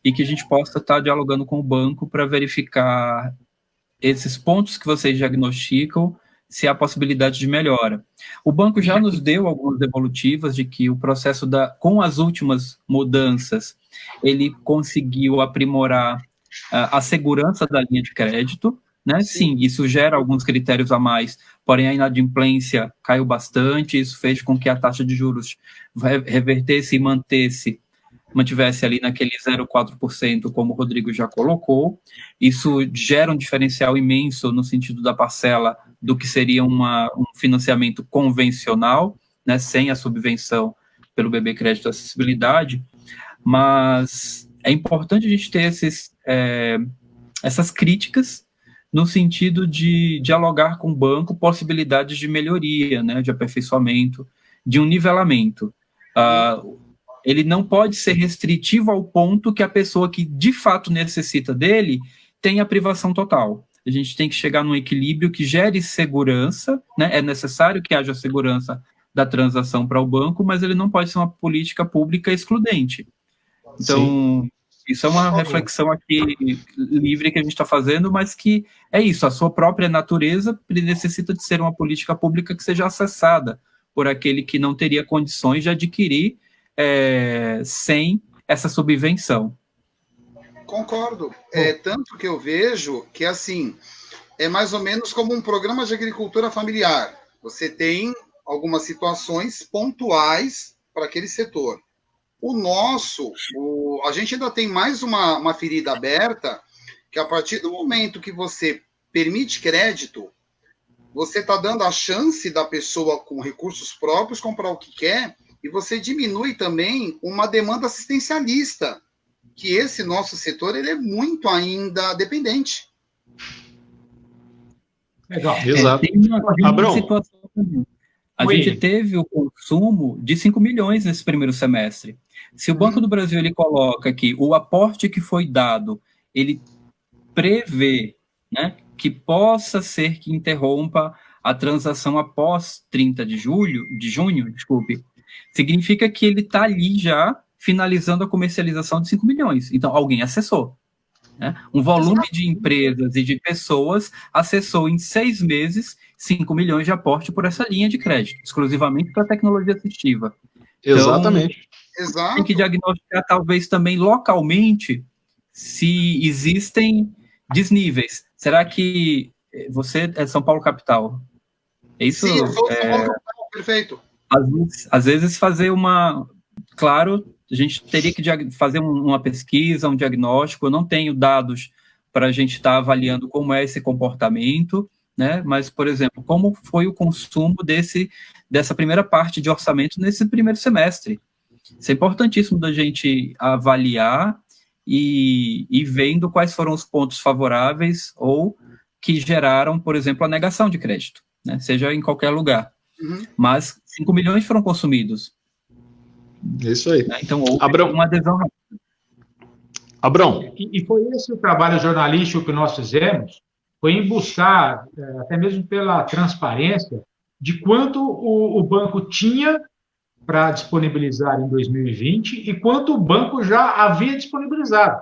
e que a gente possa estar dialogando com o banco para verificar esses pontos que vocês diagnosticam, se há possibilidade de melhora. O banco já nos deu algumas devolutivas de que o processo com as últimas mudanças, ele conseguiu aprimorar a segurança da linha de crédito, né? Sim, isso gera alguns critérios a mais, porém a inadimplência caiu bastante, isso fez com que a taxa de juros revertesse e mantivesse ali naquele 0,4%, como o Rodrigo já colocou. Isso gera um diferencial imenso no sentido da parcela do que seria um financiamento convencional, né, sem a subvenção pelo BB Crédito Acessibilidade, mas é importante a gente ter essas críticas no sentido de dialogar com o banco possibilidades de melhoria, né, de aperfeiçoamento, de um nivelamento. Ele não pode ser restritivo ao ponto que a pessoa que de fato necessita dele tenha privação total. A gente tem que chegar num equilíbrio que gere segurança, né? É necessário que haja segurança da transação para o banco, mas ele não pode ser uma política pública excludente. Então, isso é uma reflexão aqui livre que a gente está fazendo, mas que é isso, a sua própria natureza necessita de ser uma política pública que seja acessada por aquele que não teria condições de adquirir sem essa subvenção. Concordo. Tanto que eu vejo que, assim, é mais ou menos como um programa de agricultura familiar. Você tem algumas situações pontuais para aquele setor. A gente ainda tem mais uma ferida aberta, que a partir do momento que você permite crédito, você está dando a chance da pessoa com recursos próprios comprar o que quer, e você diminui também uma demanda assistencialista, que esse nosso setor ele é muito ainda dependente. Legal. Exato. Tem uma situação também. A gente teve o consumo de 5 milhões nesse primeiro semestre. Se o Banco do Brasil ele coloca que o aporte que foi dado, ele prevê, né, que possa ser que interrompa a transação após 30 de junho, significa que ele está ali já finalizando a comercialização de 5 milhões. Então, alguém acessou. Né? Um volume de empresas e de pessoas acessou em 6 meses 5 milhões de aporte por essa linha de crédito, exclusivamente para tecnologia assistiva. Exatamente. Então, tem que diagnosticar, talvez, também localmente, se existem desníveis. Será que você é São Paulo capital? É isso? Sim, eu sou São Paulo capital, perfeito. Às vezes fazer Claro, a gente teria que fazer uma pesquisa, um diagnóstico. Eu não tenho dados para a gente estar avaliando como é esse comportamento, né? Mas, por exemplo, como foi o consumo dessa primeira parte de orçamento nesse primeiro semestre? Isso é importantíssimo da gente avaliar e vendo quais foram os pontos favoráveis ou que geraram, por exemplo, a negação de crédito, né? Seja em qualquer lugar. Mas 5 milhões foram consumidos. Isso aí. Então, houve uma adesão rápida. Abrão. E foi esse o trabalho jornalístico que nós fizemos, foi em buscar, até mesmo pela transparência, de quanto o banco tinha para disponibilizar em 2020 e quanto o banco já havia disponibilizado.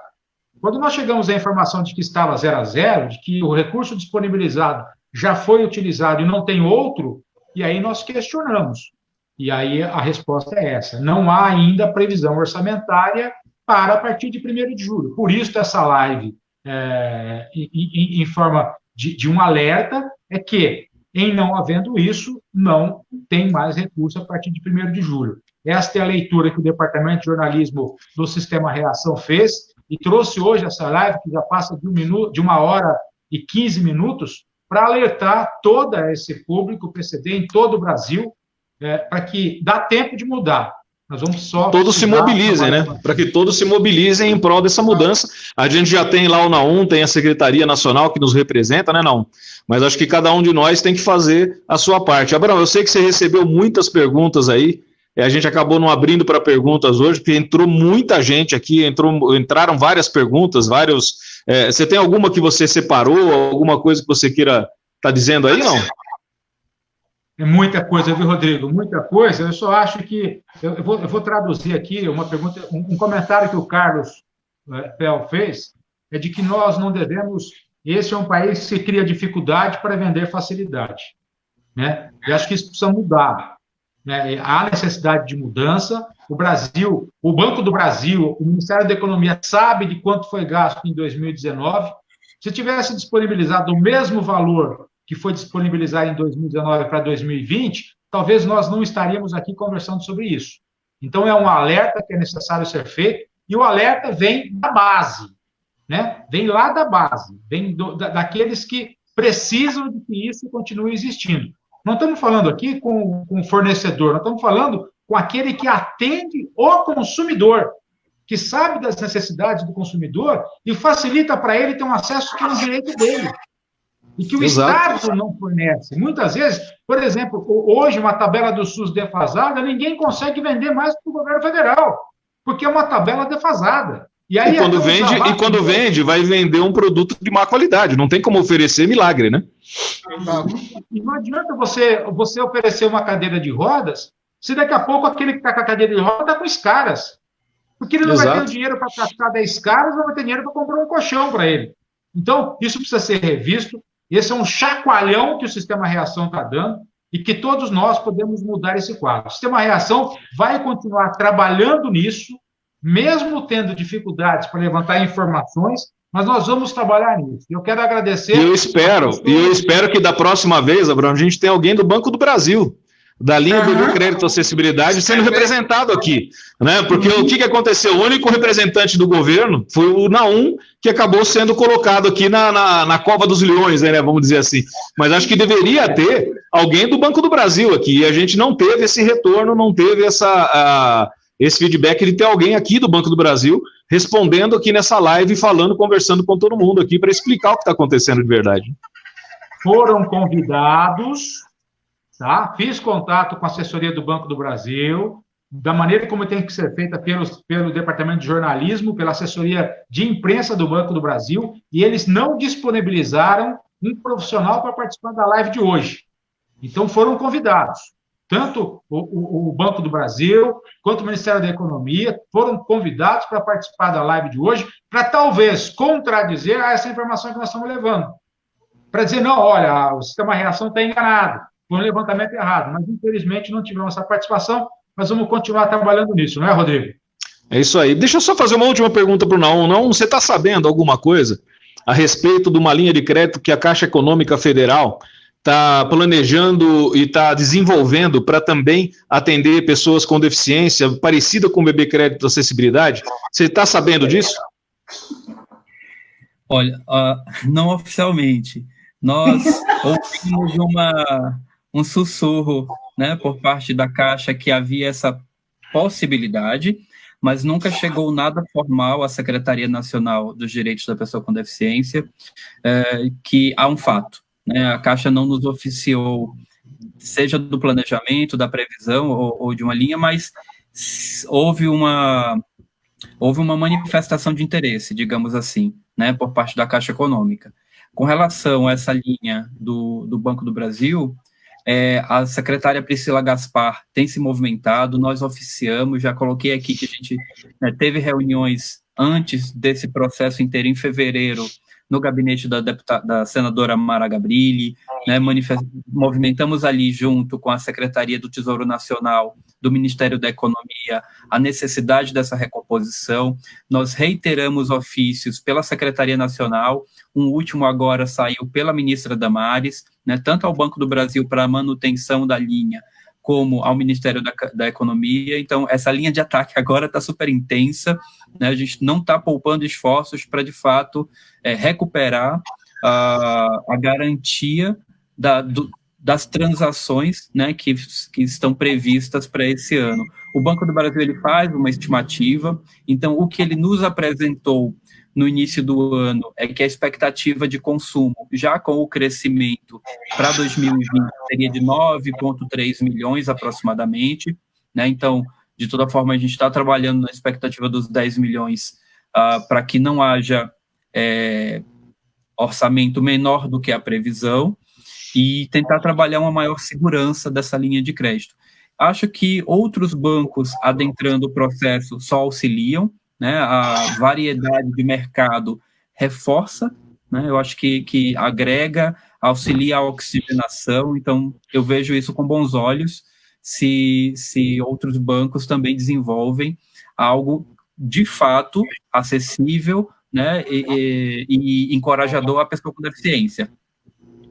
Quando nós chegamos à informação de que estava 0-0, de que o recurso disponibilizado já foi utilizado e não tem outro, e aí nós questionamos. E aí a resposta é essa: não há ainda previsão orçamentária para a partir de 1º de julho. Por isso, essa live, em forma de um alerta, é que, em não havendo isso, não tem mais recurso a partir de 1º de julho. Esta é a leitura que o Departamento de Jornalismo do Sistema Reação fez e trouxe hoje essa live, que já passa de 1h15, para alertar todo esse público, PCD, em todo o Brasil, para que dá tempo de mudar. Nós vamos só... Todos se mobilizem, né? Para que todos se mobilizem em prol dessa mudança. A gente já tem lá o NAUM, tem a Secretaria Nacional que nos representa, né, NAUM? Mas acho que cada um de nós tem que fazer a sua parte. Abrão, eu sei que você recebeu muitas perguntas aí, a gente acabou não abrindo para perguntas hoje, porque entrou muita gente aqui, entraram várias perguntas, você tem alguma que você separou, alguma coisa que você queira estar dizendo aí, não? É muita coisa, viu, Rodrigo? Muita coisa. Eu só acho que... Eu vou traduzir aqui uma pergunta, um comentário que o Carlos Pel fez, é de que nós não devemos... Esse é um país que se cria dificuldade para vender facilidade, né? Eu acho que isso precisa mudar, né? Há necessidade de mudança. O Brasil, o Banco do Brasil, o Ministério da Economia sabe de quanto foi gasto em 2019. Se tivesse disponibilizado o mesmo valor que foi disponibilizado em 2019 para 2020, talvez nós não estaríamos aqui conversando sobre isso. Então, é um alerta que é necessário ser feito, e o alerta vem da base, né? Vem lá da base, vem daqueles que precisam de que isso continue existindo. Não estamos falando aqui com o fornecedor, nós estamos falando com aquele que atende o consumidor, que sabe das necessidades do consumidor e facilita para ele ter um acesso que é um direito dele. E que o Estado não fornece. Muitas vezes, por exemplo, hoje, uma tabela do SUS defasada, ninguém consegue vender mais para o governo federal, porque é uma tabela defasada. E aí, quando vende, vai vender um produto de má qualidade. Não tem como oferecer milagre, né? E não adianta você oferecer uma cadeira de rodas, se daqui a pouco aquele que está com a cadeira de rodas está com escaras. Porque ele não vai ter o dinheiro para gastar 10 caras, não vai ter dinheiro para comprar um colchão para ele. Então, isso precisa ser revisto. Esse é um chacoalhão que o Sistema Reação está dando e que todos nós podemos mudar esse quadro. O Sistema Reação vai continuar trabalhando nisso, mesmo tendo dificuldades para levantar informações, mas nós vamos trabalhar nisso. Eu quero agradecer... E eu espero que da próxima vez, Abrão, a gente tenha alguém do Banco do Brasil, da linha do crédito acessibilidade, sendo representado aqui, né? Porque o que aconteceu? O único representante do governo foi o NAUM, que acabou sendo colocado aqui na cova dos leões, né? Vamos dizer assim. Mas acho que deveria ter alguém do Banco do Brasil aqui, e a gente não teve esse retorno, não teve esse feedback de ter alguém aqui do Banco do Brasil respondendo aqui nessa live, falando, conversando com todo mundo aqui para explicar o que está acontecendo de verdade. Foram convidados... Tá? Fiz contato com a assessoria do Banco do Brasil, da maneira como tem que ser feita pelo Departamento de Jornalismo, pela assessoria de imprensa do Banco do Brasil, e eles não disponibilizaram um profissional para participar da live de hoje. Então, foram convidados. Tanto o Banco do Brasil, quanto o Ministério da Economia, foram convidados para participar da live de hoje, para talvez contradizer essa informação que nós estamos levando. Para dizer, não, olha, o Sistema Reação está enganado. Foi um levantamento errado, mas infelizmente não tivemos essa participação, mas vamos continuar trabalhando nisso, não é, Rodrigo? É isso aí. Deixa eu só fazer uma última pergunta para o Naum. Você está sabendo alguma coisa a respeito de uma linha de crédito que a Caixa Econômica Federal está planejando e está desenvolvendo para também atender pessoas com deficiência, parecida com o BB Crédito Acessibilidade? Você está sabendo disso? Olha, não oficialmente. Nós ouvimos um sussurro, né, por parte da Caixa que havia essa possibilidade, mas nunca chegou nada formal à Secretaria Nacional dos Direitos da Pessoa com Deficiência, que há um fato, né, a Caixa não nos oficiou, seja do planejamento, da previsão ou de uma linha, mas houve uma houve uma manifestação de interesse, digamos assim, né, por parte da Caixa Econômica. Com relação a essa linha do Banco do Brasil, a secretária Priscila Gaspar tem se movimentado, nós oficiamos, já coloquei aqui que a gente teve reuniões antes desse processo inteiro, em fevereiro, no gabinete da senadora Mara Gabrilli, né, movimentamos ali junto com a Secretaria do Tesouro Nacional, do Ministério da Economia, a necessidade dessa recomposição. Nós reiteramos ofícios pela Secretaria Nacional, um último agora saiu pela ministra Damares, né, tanto ao Banco do Brasil para a manutenção da linha, como ao Ministério da Economia. Então, essa linha de ataque agora está super intensa, né, a gente não está poupando esforços para, de fato, recuperar a garantia das transações, né, que estão previstas para esse ano. O Banco do Brasil ele faz uma estimativa, então o que ele nos apresentou no início do ano é que a expectativa de consumo, já com o crescimento para 2020, seria de 9,3 milhões aproximadamente, né? Então, de toda forma, a gente está trabalhando na expectativa dos 10 milhões para que não haja orçamento menor do que a previsão, e tentar trabalhar uma maior segurança dessa linha de crédito. Acho que outros bancos adentrando o processo só auxiliam, né, a variedade de mercado reforça, né, eu acho que agrega, auxilia a oxigenação, então eu vejo isso com bons olhos, se outros bancos também desenvolvem algo de fato acessível, né, e encorajador à pessoa com deficiência.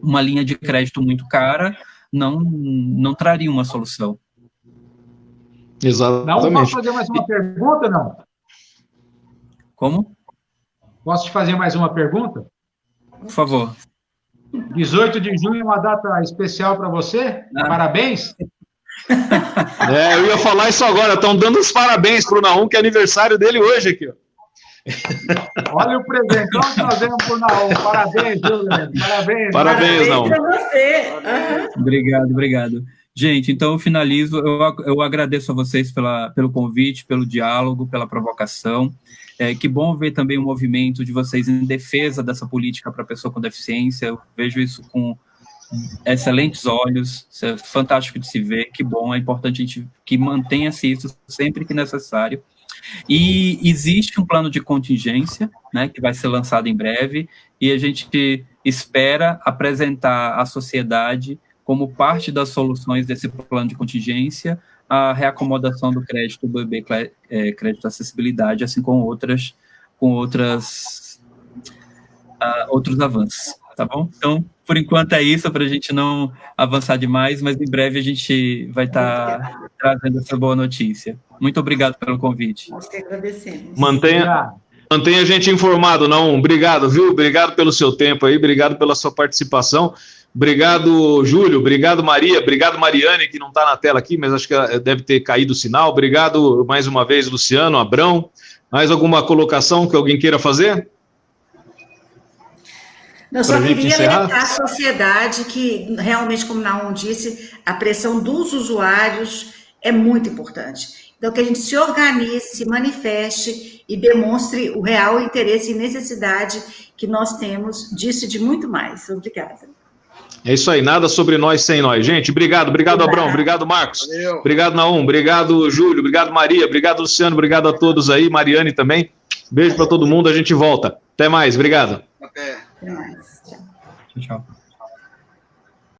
Uma linha de crédito muito cara não traria uma solução. Exatamente. Não, posso fazer mais uma pergunta, não? Como? Posso te fazer mais uma pergunta? Por favor. 18 de junho é uma data especial para você? Parabéns. Eu ia falar isso agora. Estão dando os parabéns para o Nahum, que é aniversário dele hoje aqui. Olha o presentão que nós demos para o Nahum. Parabéns, viu, Leandro? Parabéns. Parabéns, Nahum. Para você. Obrigado. Gente, então eu finalizo. Eu agradeço a vocês pelo convite, pelo diálogo, pela provocação. Que bom ver também o movimento de vocês em defesa dessa política para a pessoa com deficiência. Eu vejo isso com excelentes olhos, isso é fantástico de se ver, que bom, é importante a gente que mantenha-se isso sempre que necessário. E existe um plano de contingência, né, que vai ser lançado em breve, e a gente espera apresentar à sociedade, como parte das soluções desse plano de contingência, a reacomodação do crédito do EB Crédito Acessibilidade, assim como outros avanços, tá bom? Então, por enquanto é isso, para a gente não avançar demais, mas em breve a gente vai estar trazendo essa boa notícia. Muito obrigado pelo convite. Nós que agradecemos. Mantenha a gente informado, não? Obrigado, viu? Obrigado pelo seu tempo aí, obrigado pela sua participação. Obrigado, Júlio. Obrigado, Maria. Obrigado, Mariane, que não está na tela aqui, mas acho que deve ter caído o sinal. Obrigado mais uma vez, Luciano, Abrão. Mais alguma colocação que alguém queira fazer? Eu só queria alertar a sociedade que, realmente, como o Nahum disse, a pressão dos usuários é muito importante. Então, que a gente se organize, se manifeste e demonstre o real interesse e necessidade que nós temos disso e de muito mais. Obrigada. É isso aí, nada sobre nós sem nós. Gente, obrigado, Abrão, obrigado, Marcos. Valeu. Obrigado, Nahum, obrigado, Júlio, obrigado, Maria, obrigado, Luciano, obrigado a todos aí, Mariane também. Beijo para todo mundo, a gente volta. Até mais, obrigado. Até mais. Tchau.